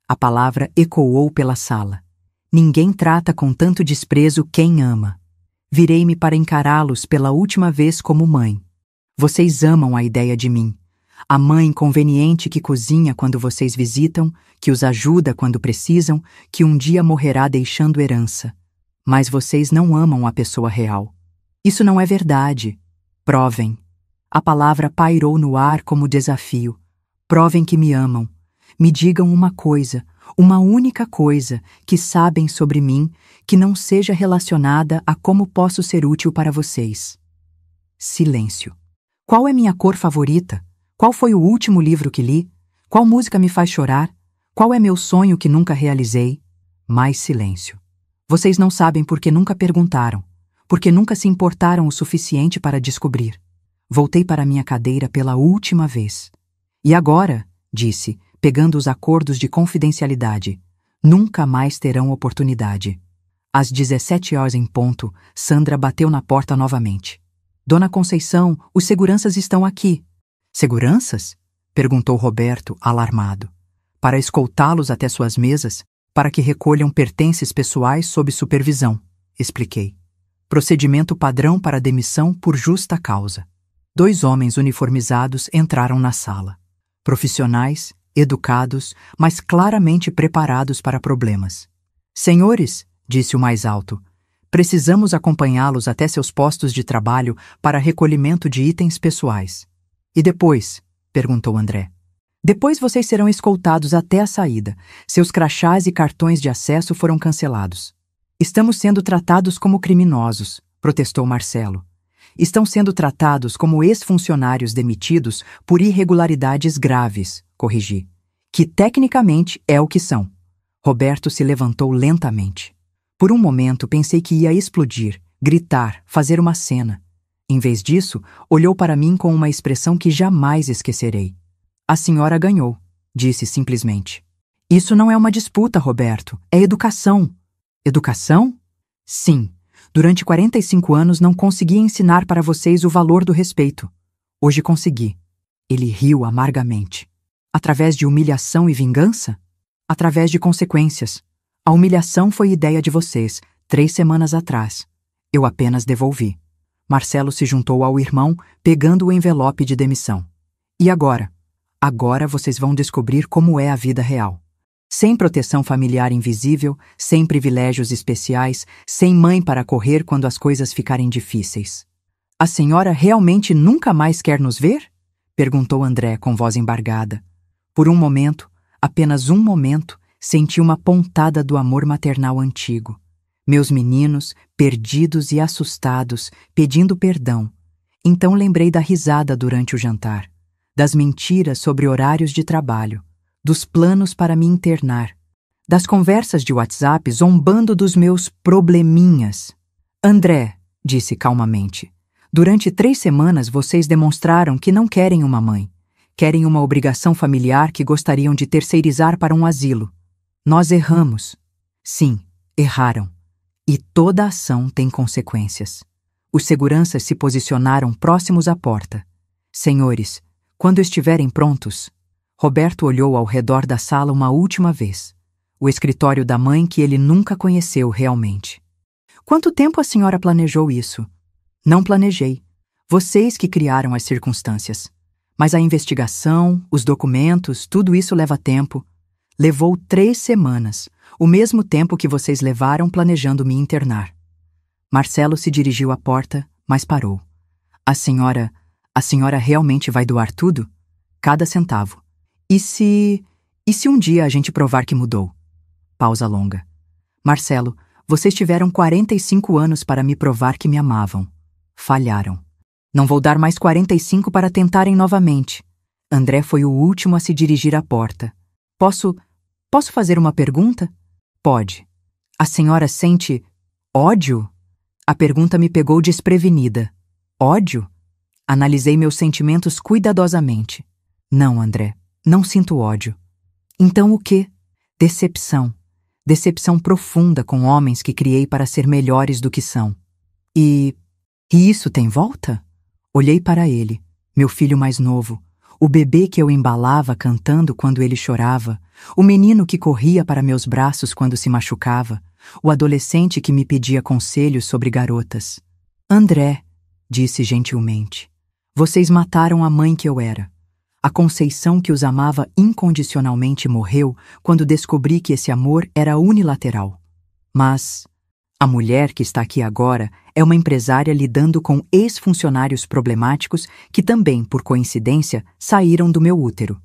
A palavra ecoou pela sala. Ninguém trata com tanto desprezo quem ama. Virei-me para encará-los pela última vez como mãe. Vocês amam a ideia de mim. A mãe conveniente que cozinha quando vocês visitam, que os ajuda quando precisam, que um dia morrerá deixando herança. Mas vocês não amam a pessoa real. Isso não é verdade. Provem. A palavra pairou no ar como desafio. Provem que me amam. Me digam uma coisa, uma única coisa, que sabem sobre mim, que não seja relacionada a como posso ser útil para vocês. Silêncio. Qual é minha cor favorita? Qual foi o último livro que li? Qual música me faz chorar? Qual é meu sonho que nunca realizei? Mais silêncio. Vocês não sabem porque nunca perguntaram, porque nunca se importaram o suficiente para descobrir. Voltei para minha cadeira pela última vez. E agora, disse, pegando os acordos de confidencialidade, nunca mais terão oportunidade. Às 17 horas em ponto, Sandra bateu na porta novamente. Dona Conceição, os seguranças estão aqui. Seguranças? Perguntou Roberto, alarmado. Para escoltá-los até suas mesas, para que recolham pertences pessoais sob supervisão, expliquei. Procedimento padrão para demissão por justa causa. 2 homens uniformizados entraram na sala. Profissionais, educados, mas claramente preparados para problemas. Senhores, disse o mais alto, precisamos acompanhá-los até seus postos de trabalho para recolhimento de itens pessoais. E depois? Perguntou André. Depois vocês serão escoltados até a saída. Seus crachás e cartões de acesso foram cancelados. Estamos sendo tratados como criminosos, protestou Marcelo. Estão sendo tratados como ex-funcionários demitidos por irregularidades graves, corrigi. Que tecnicamente é o que são. Roberto se levantou lentamente. Por um momento pensei que ia explodir, gritar, fazer uma cena. Em vez disso, olhou para mim com uma expressão que jamais esquecerei. A senhora ganhou, disse simplesmente. Isso não é uma disputa, Roberto, é educação. Educação? Sim. Durante 45 anos não consegui ensinar para vocês o valor do respeito. Hoje consegui. Ele riu amargamente. Através de humilhação e vingança? Através de consequências. A humilhação foi ideia de vocês, 3 semanas atrás. Eu apenas devolvi. Marcelo se juntou ao irmão, pegando o envelope de demissão. E agora? Agora vocês vão descobrir como é a vida real. Sem proteção familiar invisível, sem privilégios especiais, sem mãe para correr quando as coisas ficarem difíceis. A senhora realmente nunca mais quer nos ver? Perguntou André com voz embargada. Por um momento, apenas um momento, senti uma pontada do amor maternal antigo. Meus meninos, perdidos e assustados, pedindo perdão. Então lembrei da risada durante o jantar, das mentiras sobre horários de trabalho, dos planos para me internar, das conversas de WhatsApp zombando dos meus probleminhas. André, disse calmamente, durante 3 semanas vocês demonstraram que não querem uma mãe. Querem uma obrigação familiar que gostariam de terceirizar para um asilo. Nós erramos. Sim, erraram. E toda ação tem consequências. Os seguranças se posicionaram próximos à porta. Senhores, quando estiverem prontos... Roberto olhou ao redor da sala uma última vez. O escritório da mãe que ele nunca conheceu realmente. Quanto tempo a senhora planejou isso? Não planejei. Vocês que criaram as circunstâncias. Mas a investigação, os documentos, tudo isso leva tempo. Levou 3 semanas, o mesmo tempo que vocês levaram planejando me internar. Marcelo se dirigiu à porta, mas parou. A senhora realmente vai doar tudo? Cada centavo. E se um dia a gente provar que mudou? Pausa longa. Marcelo, vocês tiveram 45 anos para me provar que me amavam. Falharam. Não vou dar mais 45 para tentarem novamente. André foi o último a se dirigir à porta. Posso fazer uma pergunta? Pode. A senhora sente ódio? A pergunta me pegou desprevenida. Ódio? Analisei meus sentimentos cuidadosamente. Não, André, não sinto ódio. Então o quê? Decepção. Decepção profunda com homens que criei para ser melhores do que são. E isso tem volta? Olhei para ele, meu filho mais novo, o bebê que eu embalava cantando quando ele chorava, o menino que corria para meus braços quando se machucava, o adolescente que me pedia conselhos sobre garotas. André, disse gentilmente, vocês mataram a mãe que eu era. A Conceição que os amava incondicionalmente morreu quando descobri que esse amor era unilateral. Mas a mulher que está aqui agora é uma empresária lidando com ex-funcionários problemáticos que também, por coincidência, saíram do meu útero.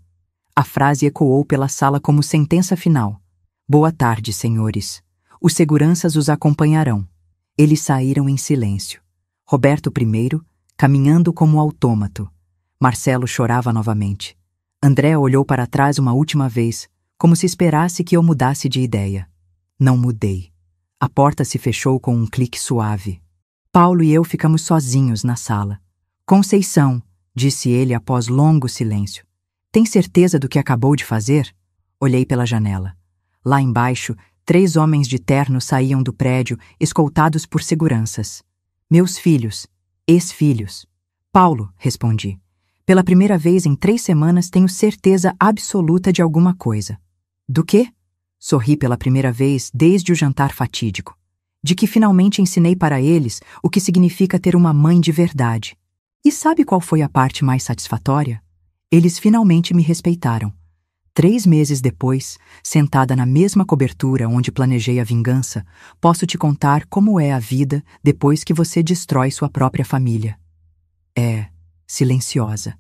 A frase ecoou pela sala como sentença final. Boa tarde, senhores. Os seguranças os acompanharão. Eles saíram em silêncio. Roberto primeiro, caminhando como autômato. Marcelo chorava novamente. André olhou para trás uma última vez, como se esperasse que eu mudasse de ideia. Não mudei. A porta se fechou com um clique suave. Paulo e eu ficamos sozinhos na sala. Conceição, disse ele após longo silêncio. Tem certeza do que acabou de fazer? Olhei pela janela. Lá embaixo, 3 homens de terno saíam do prédio, escoltados por seguranças. Meus filhos, ex-filhos. Paulo, respondi. Pela primeira vez em 3 semanas tenho certeza absoluta de alguma coisa. Do quê? Sorri pela primeira vez desde o jantar fatídico. De que finalmente ensinei para eles o que significa ter uma mãe de verdade. E sabe qual foi a parte mais satisfatória? Eles finalmente me respeitaram. 3 meses depois, sentada na mesma cobertura onde planejei a vingança, posso te contar como é a vida depois que você destrói sua própria família. É silenciosa.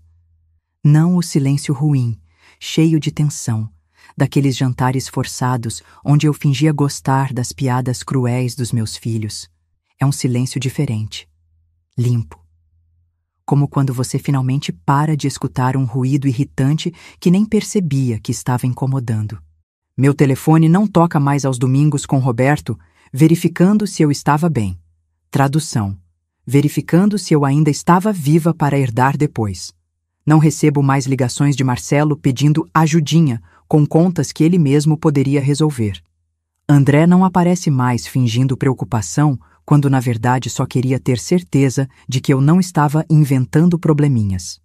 Não o silêncio ruim, cheio de tensão, daqueles jantares forçados onde eu fingia gostar das piadas cruéis dos meus filhos. É um silêncio diferente, limpo. Como quando você finalmente para de escutar um ruído irritante que nem percebia que estava incomodando. Meu telefone não toca mais aos domingos com Roberto, verificando se eu estava bem. Tradução. Verificando se eu ainda estava viva para herdar depois. Não recebo mais ligações de Marcelo pedindo ajudinha com contas que ele mesmo poderia resolver. André não aparece mais fingindo preocupação quando na verdade só queria ter certeza de que eu não estava inventando probleminhas.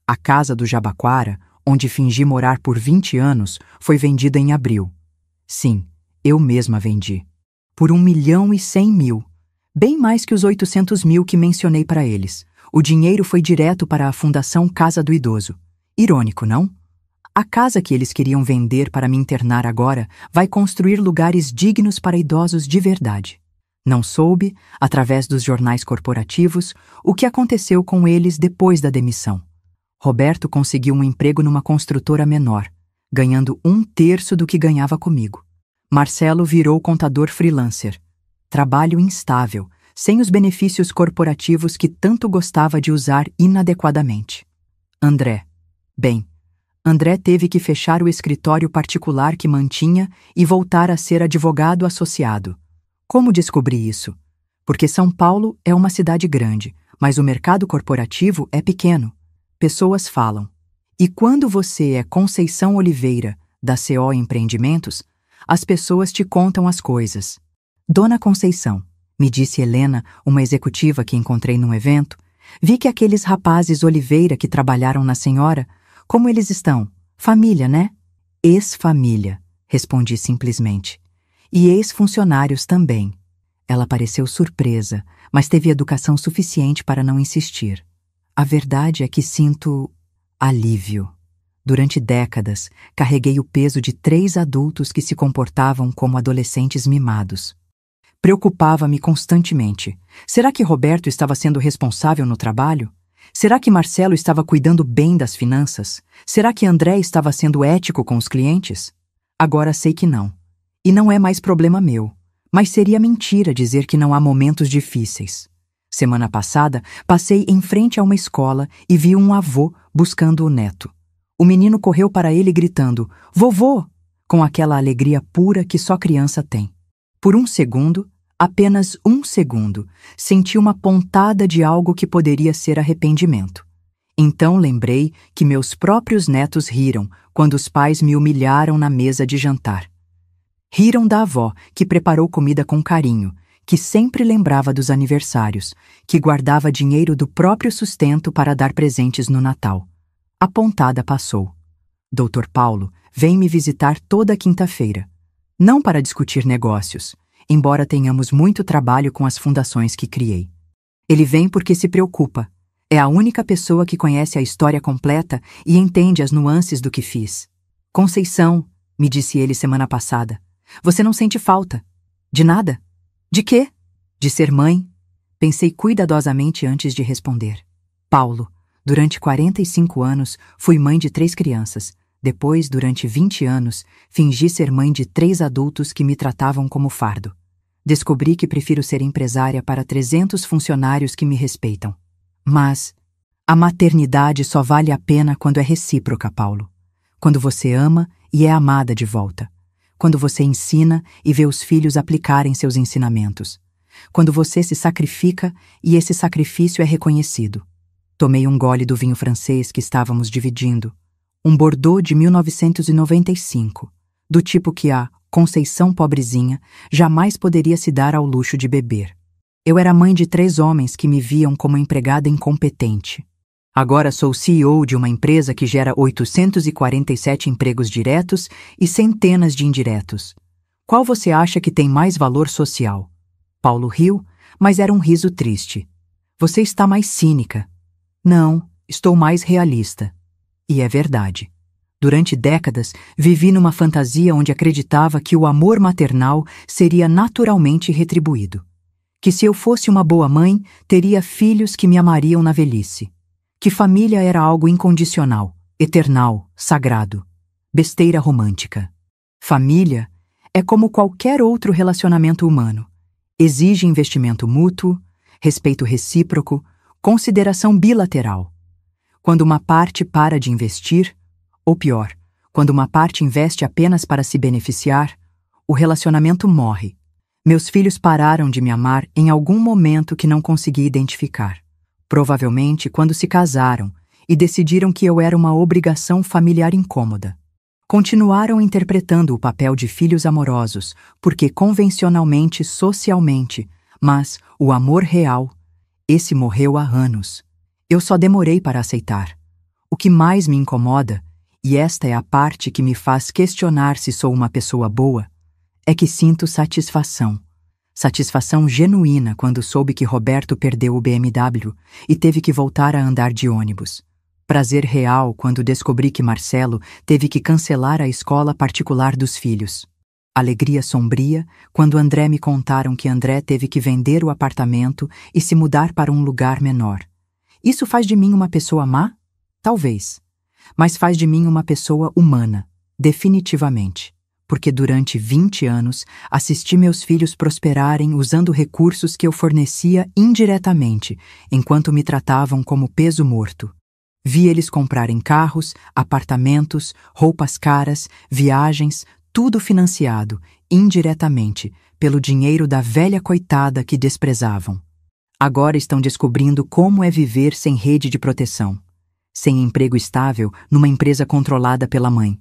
A casa do Jabaquara, onde fingi morar por 20 anos, foi vendida em abril. Sim, eu mesma vendi. Por 1.100.000. Bem mais que os 800 mil que mencionei para eles. O dinheiro foi direto para a Fundação Casa do Idoso. Irônico, não? A casa que eles queriam vender para me internar agora vai construir lugares dignos para idosos de verdade. Não soube, através dos jornais corporativos, o que aconteceu com eles depois da demissão. Roberto conseguiu um emprego numa construtora menor, ganhando 1/3 do que ganhava comigo. Marcelo virou contador freelancer. Trabalho instável, sem os benefícios corporativos que tanto gostava de usar inadequadamente. André teve que fechar o escritório particular que mantinha e voltar a ser advogado associado. Como descobri isso? Porque São Paulo é uma cidade grande, mas o mercado corporativo é pequeno. Pessoas falam. E quando você é Conceição Oliveira, da CO Empreendimentos, as pessoas te contam as coisas. Dona Conceição, me disse Helena, uma executiva que encontrei num evento, vi que aqueles rapazes Oliveira que trabalharam na senhora, como eles estão? Família, né? Ex-família, respondi simplesmente. E ex-funcionários também. Ela pareceu surpresa, mas teve educação suficiente para não insistir. A verdade é que sinto alívio. Durante décadas, carreguei o peso de 3 adultos que se comportavam como adolescentes mimados. Preocupava-me constantemente. Será que Roberto estava sendo responsável no trabalho? Será que Marcelo estava cuidando bem das finanças? Será que André estava sendo ético com os clientes? Agora sei que não. E não é mais problema meu. Mas seria mentira dizer que não há momentos difíceis. Semana passada, passei em frente a uma escola e vi um avô buscando o neto. O menino correu para ele gritando, "Vovô!", com aquela alegria pura que só criança tem. Por um segundo, apenas um segundo, senti uma pontada de algo que poderia ser arrependimento. Então lembrei que meus próprios netos riram quando os pais me humilharam na mesa de jantar. Riram da avó, que preparou comida com carinho, que sempre lembrava dos aniversários, que guardava dinheiro do próprio sustento para dar presentes no Natal. A pontada passou. Dr. Paulo vem me visitar toda quinta-feira. Não para discutir negócios, embora tenhamos muito trabalho com as fundações que criei. Ele vem porque se preocupa. É a única pessoa que conhece a história completa e entende as nuances do que fiz. Conceição, me disse ele semana passada, você não sente falta? De nada? De quê? De ser mãe? Pensei cuidadosamente antes de responder. Paulo, durante 45 anos, fui mãe de 3 crianças. Depois, durante 20 anos, fingi ser mãe de 3 adultos que me tratavam como fardo. Descobri que prefiro ser empresária para 300 funcionários que me respeitam. Mas a maternidade só vale a pena quando é recíproca, Paulo. Quando você ama e é amada de volta. Quando você ensina e vê os filhos aplicarem seus ensinamentos. Quando você se sacrifica e esse sacrifício é reconhecido. Tomei um gole do vinho francês que estávamos dividindo. Um Bordeaux de 1995, do tipo que a Conceição pobrezinha jamais poderia se dar ao luxo de beber. Eu era mãe de 3 homens que me viam como empregada incompetente. Agora sou CEO de uma empresa que gera 847 empregos diretos e centenas de indiretos. Qual você acha que tem mais valor social? Paulo riu, mas era um riso triste. Você está mais cínica. Não, estou mais realista. E é verdade. Durante décadas, vivi numa fantasia onde acreditava que o amor maternal seria naturalmente retribuído. Que se eu fosse uma boa mãe, teria filhos que me amariam na velhice. Que família era algo incondicional, eternal, sagrado. Besteira romântica. Família é como qualquer outro relacionamento humano. Exige investimento mútuo, respeito recíproco, consideração bilateral. Quando uma parte para de investir, ou pior, quando uma parte investe apenas para se beneficiar, o relacionamento morre. Meus filhos pararam de me amar em algum momento que não consegui identificar. Provavelmente quando se casaram e decidiram que eu era uma obrigação familiar incômoda. Continuaram interpretando o papel de filhos amorosos, porque convencionalmente, socialmente, mas o amor real, esse morreu há anos. Eu só demorei para aceitar. O que mais me incomoda, e esta é a parte que me faz questionar se sou uma pessoa boa, é que sinto satisfação. Satisfação genuína quando soube que Roberto perdeu o BMW e teve que voltar a andar de ônibus. Prazer real quando descobri que Marcelo teve que cancelar a escola particular dos filhos. Alegria sombria quando André me contaram que André teve que vender o apartamento e se mudar para um lugar menor. Isso faz de mim uma pessoa má? Talvez. Mas faz de mim uma pessoa humana, definitivamente. Porque durante 20 anos assisti meus filhos prosperarem usando recursos que eu fornecia indiretamente, enquanto me tratavam como peso morto. Vi eles comprarem carros, apartamentos, roupas caras, viagens, tudo financiado, indiretamente, pelo dinheiro da velha coitada que desprezavam. Agora estão descobrindo como é viver sem rede de proteção, sem emprego estável numa empresa controlada pela mãe,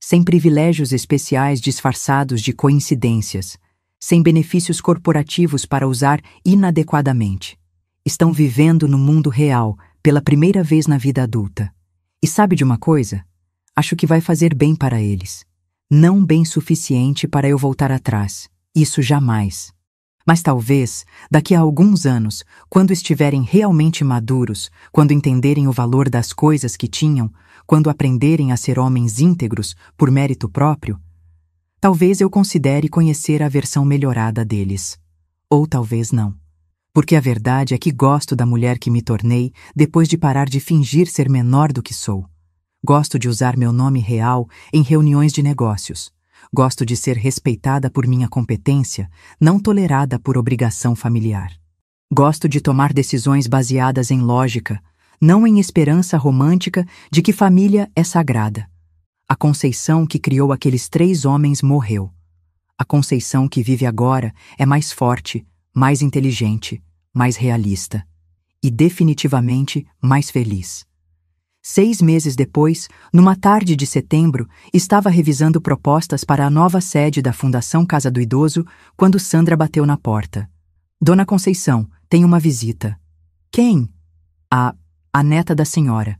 sem privilégios especiais disfarçados de coincidências, sem benefícios corporativos para usar inadequadamente. Estão vivendo no mundo real pela primeira vez na vida adulta. E sabe de uma coisa? Acho que vai fazer bem para eles. Não bem suficiente para eu voltar atrás. Isso jamais. Mas talvez, daqui a alguns anos, quando estiverem realmente maduros, quando entenderem o valor das coisas que tinham, quando aprenderem a ser homens íntegros por mérito próprio, talvez eu considere conhecer a versão melhorada deles. Ou talvez não. Porque a verdade é que gosto da mulher que me tornei depois de parar de fingir ser menor do que sou. Gosto de usar meu nome real em reuniões de negócios. Gosto de ser respeitada por minha competência, não tolerada por obrigação familiar. Gosto de tomar decisões baseadas em lógica, não em esperança romântica de que família é sagrada. A Conceição que criou aqueles 3 homens morreu. A Conceição que vive agora é mais forte, mais inteligente, mais realista. E definitivamente mais feliz. 6 meses depois, numa tarde de setembro, estava revisando propostas para a nova sede da Fundação Casa do Idoso quando Sandra bateu na porta. Dona Conceição, tem uma visita. Quem? A neta da senhora.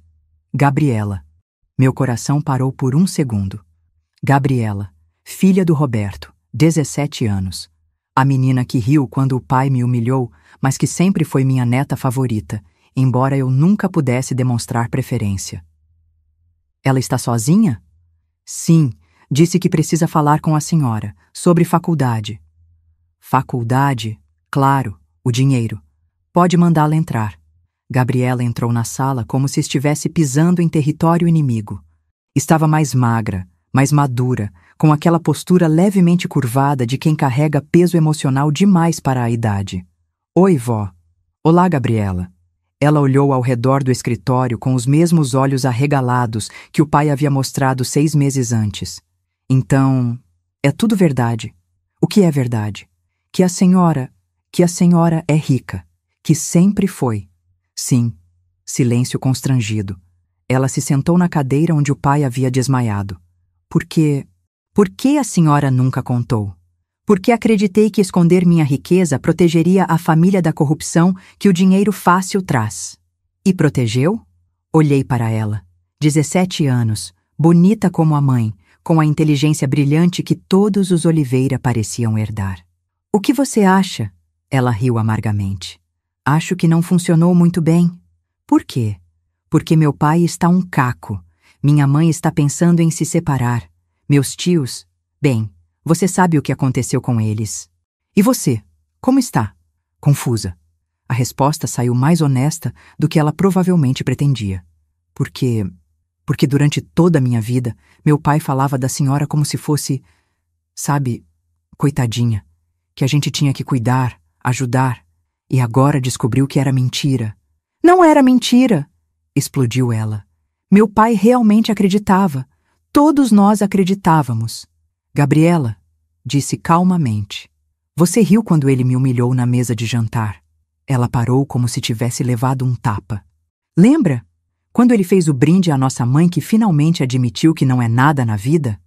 Gabriela. Meu coração parou por um segundo. Gabriela, filha do Roberto, 17 anos. A menina que riu quando o pai me humilhou, mas que sempre foi minha neta favorita, embora eu nunca pudesse demonstrar preferência. Ela está sozinha? Sim, disse que precisa falar com a senhora, sobre faculdade. Faculdade? Claro, o dinheiro. Pode mandá-la entrar. Gabriela entrou na sala como se estivesse pisando em território inimigo. Estava mais magra, mais madura, com aquela postura levemente curvada de quem carrega peso emocional demais para a idade. Oi, vó. Olá, Gabriela. Ela olhou ao redor do escritório com os mesmos olhos arregalados que o pai havia mostrado 6 meses antes. Então, é tudo verdade. O que é verdade? Que a senhora é rica. Que sempre foi. Sim. Silêncio constrangido. Ela se sentou na cadeira onde o pai havia desmaiado. Por que a senhora nunca contou? Porque acreditei que esconder minha riqueza protegeria a família da corrupção que o dinheiro fácil traz. E protegeu? Olhei para ela. 17 anos, bonita como a mãe, com a inteligência brilhante que todos os Oliveira pareciam herdar. O que você acha? Ela riu amargamente. Acho que não funcionou muito bem. Por quê? Porque meu pai está um caco. Minha mãe está pensando em se separar. Meus tios, bem, você sabe o que aconteceu com eles. E você, como está? Confusa. A resposta saiu mais honesta do que ela provavelmente pretendia. Porque durante toda a minha vida, meu pai falava da senhora como se fosse, sabe, coitadinha, que a gente tinha que cuidar, ajudar, e agora descobriu que era mentira. Não era mentira! Explodiu ela. Meu pai realmente acreditava. Todos nós acreditávamos. Gabriela, disse calmamente. Você riu quando ele me humilhou na mesa de jantar. Ela parou como se tivesse levado um tapa. Lembra? Quando ele fez o brinde à nossa mãe que finalmente admitiu que não é nada na vida?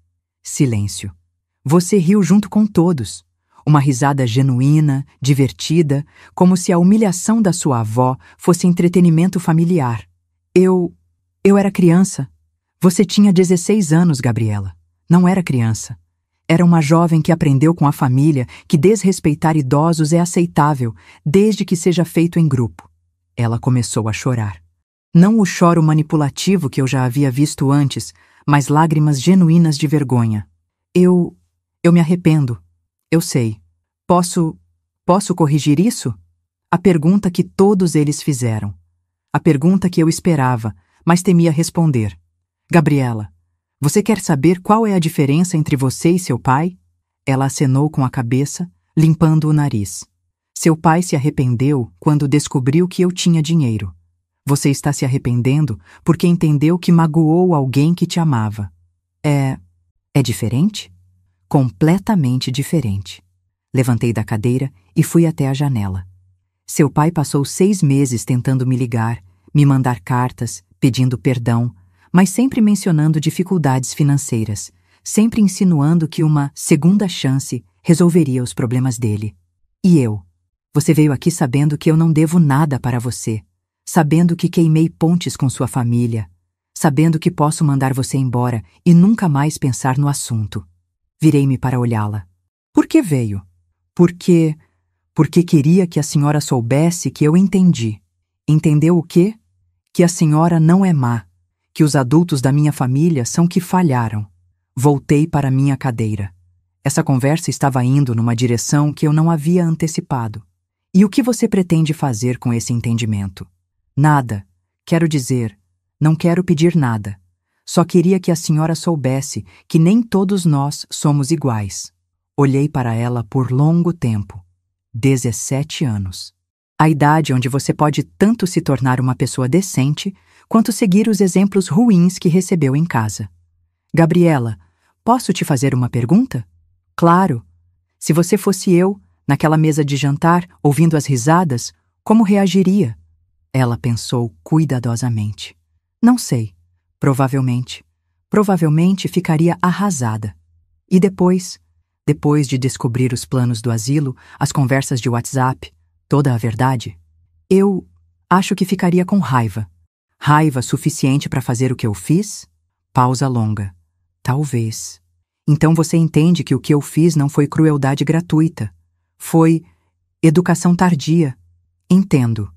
Silêncio. Você riu junto com todos. Uma risada genuína, divertida, como se a humilhação da sua avó fosse entretenimento familiar. Eu era criança. Você tinha 16 anos, Gabriela. Não era criança. Era uma jovem que aprendeu com a família que desrespeitar idosos é aceitável, desde que seja feito em grupo. Ela começou a chorar. Não o choro manipulativo que eu já havia visto antes, mas lágrimas genuínas de vergonha. Eu me arrependo. Eu sei. Posso corrigir isso? A pergunta que todos eles fizeram. A pergunta que eu esperava, mas temia responder. Gabriela, você quer saber qual é a diferença entre você e seu pai? Ela acenou com a cabeça, limpando o nariz. Seu pai se arrependeu quando descobriu que eu tinha dinheiro. Você está se arrependendo porque entendeu que magoou alguém que te amava. É diferente? Completamente diferente. Levantei da cadeira e fui até a janela. Seu pai passou 6 meses tentando me ligar, me mandar cartas, pedindo perdão, mas sempre mencionando dificuldades financeiras, sempre insinuando que uma segunda chance resolveria os problemas dele. E eu? Você veio aqui sabendo que eu não devo nada para você, sabendo que queimei pontes com sua família, sabendo que posso mandar você embora e nunca mais pensar no assunto. Virei-me para olhá-la. Por que veio? Porque queria que a senhora soubesse que eu entendi. Entendeu o quê? Que a senhora não é má, que os adultos da minha família são que falharam. Voltei para minha cadeira. Essa conversa estava indo numa direção que eu não havia antecipado. E o que você pretende fazer com esse entendimento? Nada. Quero dizer, não quero pedir nada. Só queria que a senhora soubesse que nem todos nós somos iguais. Olhei para ela por longo tempo. 17 anos. A idade onde você pode tanto se tornar uma pessoa decente, quanto seguir os exemplos ruins que recebeu em casa. Gabriela, posso te fazer uma pergunta? Claro. Se você fosse eu, naquela mesa de jantar, ouvindo as risadas, como reagiria? Ela pensou cuidadosamente. Não sei. Provavelmente ficaria arrasada. E depois de descobrir os planos do asilo, as conversas de WhatsApp, toda a verdade, eu acho que ficaria com raiva. Raiva suficiente para fazer o que eu fiz? Pausa longa. Talvez. Então você entende que o que eu fiz não foi crueldade gratuita. Foi educação tardia. Entendo.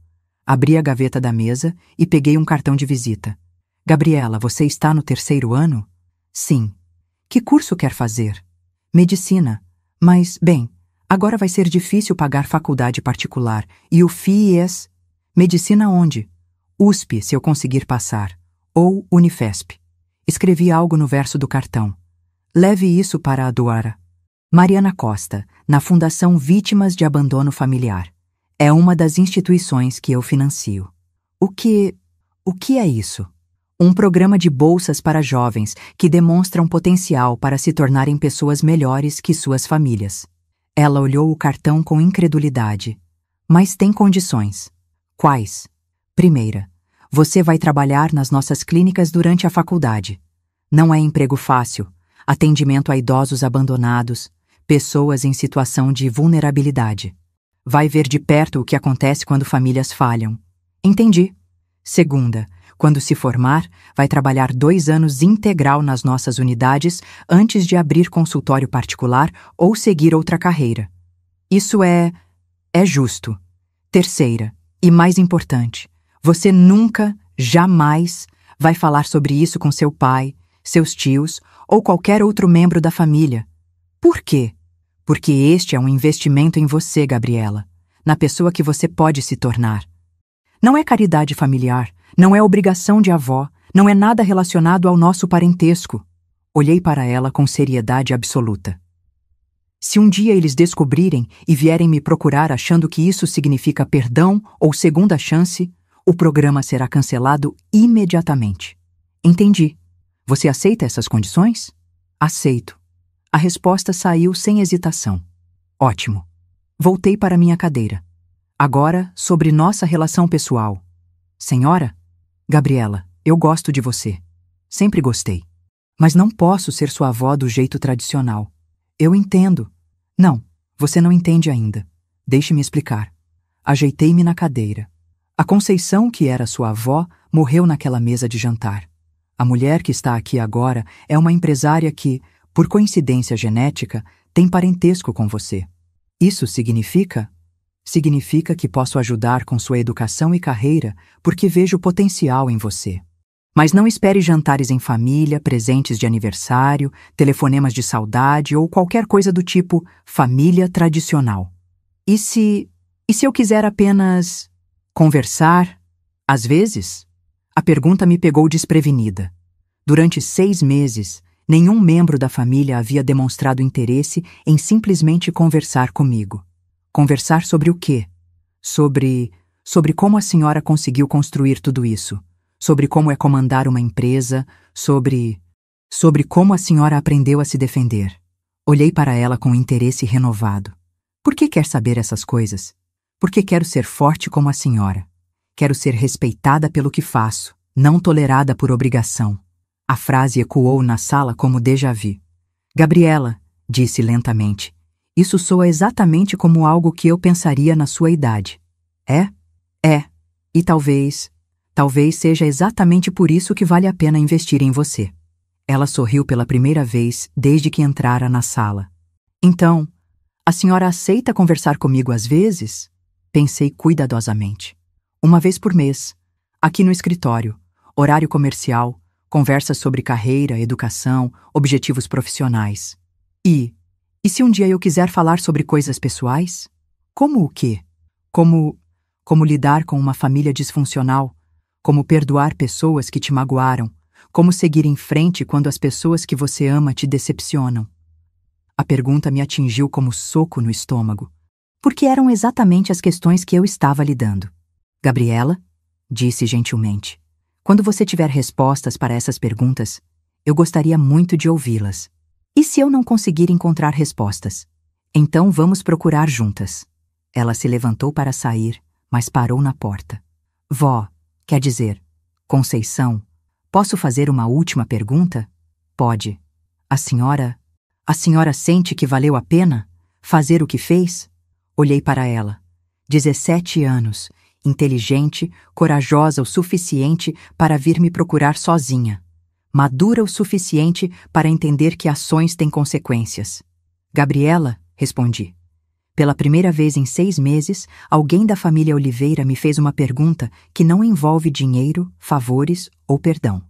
Abri a gaveta da mesa e peguei um cartão de visita. Gabriela, você está no 3º ano? Sim. Que curso quer fazer? Medicina. Mas, bem, agora vai ser difícil pagar faculdade particular. E o FIES? Medicina onde? USP, se eu conseguir passar. Ou Unifesp. Escrevi algo no verso do cartão. Leve isso para a doara. Mariana Costa, na Fundação Vítimas de Abandono Familiar. É uma das instituições que eu financio. O que é isso? Um programa de bolsas para jovens que demonstram potencial para se tornarem pessoas melhores que suas famílias. Ela olhou o cartão com incredulidade. Mas tem condições. Quais? Primeira, você vai trabalhar nas nossas clínicas durante a faculdade. Não é emprego fácil. Atendimento a idosos abandonados, pessoas em situação de vulnerabilidade. Vai ver de perto o que acontece quando famílias falham. Entendi. Segunda, quando se formar, vai trabalhar 2 anos integral nas nossas unidades antes de abrir consultório particular ou seguir outra carreira. Isso é justo. Terceira, e mais importante, você nunca, jamais vai falar sobre isso com seu pai, seus tios ou qualquer outro membro da família. Por quê? Porque este é um investimento em você, Gabriela, na pessoa que você pode se tornar. Não é caridade familiar, não é obrigação de avó, não é nada relacionado ao nosso parentesco. Olhei para ela com seriedade absoluta. Se um dia eles descobrirem e vierem me procurar achando que isso significa perdão ou segunda chance, o programa será cancelado imediatamente. Entendi. Você aceita essas condições? Aceito. A resposta saiu sem hesitação. Ótimo. Voltei para minha cadeira. Agora, sobre nossa relação pessoal. Senhora? Gabriela, eu gosto de você. Sempre gostei. Mas não posso ser sua avó do jeito tradicional. Eu entendo. Não, você não entende ainda. Deixe-me explicar. Ajeitei-me na cadeira. A Conceição, que era sua avó, morreu naquela mesa de jantar. A mulher que está aqui agora é uma empresária que, por coincidência genética, tem parentesco com você. Isso significa que posso ajudar com sua educação e carreira porque vejo potencial em você. Mas não espere jantares em família, presentes de aniversário, telefonemas de saudade ou qualquer coisa do tipo família tradicional. E se eu quiser apenas conversar? Às vezes, a pergunta me pegou desprevenida. Durante 6 meses, nenhum membro da família havia demonstrado interesse em simplesmente conversar comigo. Conversar sobre o quê? Sobre como a senhora conseguiu construir tudo isso. Sobre como é comandar uma empresa, sobre como a senhora aprendeu a se defender. Olhei para ela com interesse renovado. Por que quer saber essas coisas? Porque quero ser forte como a senhora. Quero ser respeitada pelo que faço, não tolerada por obrigação. A frase ecoou na sala como déjà vu. Gabriela, disse lentamente, isso soa exatamente como algo que eu pensaria na sua idade. É? É. E talvez seja exatamente por isso que vale a pena investir em você. Ela sorriu pela primeira vez desde que entrara na sala. Então, a senhora aceita conversar comigo às vezes? Pensei cuidadosamente. 1 vez por mês, aqui no escritório, horário comercial, conversas sobre carreira, educação, objetivos profissionais. E se um dia eu quiser falar sobre coisas pessoais? Como o quê? Como lidar com uma família disfuncional? Como perdoar pessoas que te magoaram? Como seguir em frente quando as pessoas que você ama te decepcionam? A pergunta me atingiu como soco no estômago, porque eram exatamente as questões que eu estava lidando. Gabriela, disse gentilmente, quando você tiver respostas para essas perguntas, eu gostaria muito de ouvi-las. E se eu não conseguir encontrar respostas? Então vamos procurar juntas. Ela se levantou para sair, mas parou na porta. Vó, quer dizer, Conceição, posso fazer uma última pergunta? Pode. A senhora sente que valeu a pena fazer o que fez? Olhei para ela. 17 anos, inteligente, corajosa o suficiente para vir me procurar sozinha. Madura o suficiente para entender que ações têm consequências. Gabriela, respondi. Pela primeira vez em 6 meses, alguém da família Oliveira me fez uma pergunta que não envolve dinheiro, favores ou perdão.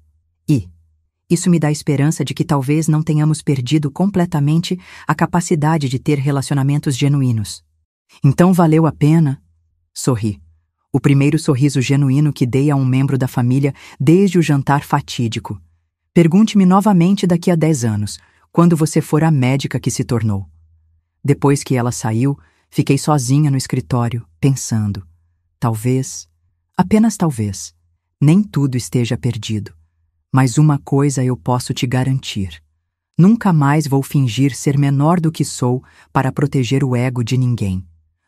E isso me dá esperança de que talvez não tenhamos perdido completamente a capacidade de ter relacionamentos genuínos. Então valeu a pena? Sorri. O primeiro sorriso genuíno que dei a um membro da família desde o jantar fatídico. Pergunte-me novamente daqui a 10 anos, quando você for a médica que se tornou. Depois que ela saiu, fiquei sozinha no escritório, pensando. Talvez, apenas talvez, nem tudo esteja perdido. Mas uma coisa eu posso te garantir. Nunca mais vou fingir ser menor do que sou para proteger o ego de ninguém.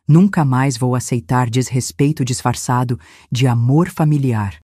Nunca mais vou aceitar desrespeito disfarçado de amor familiar.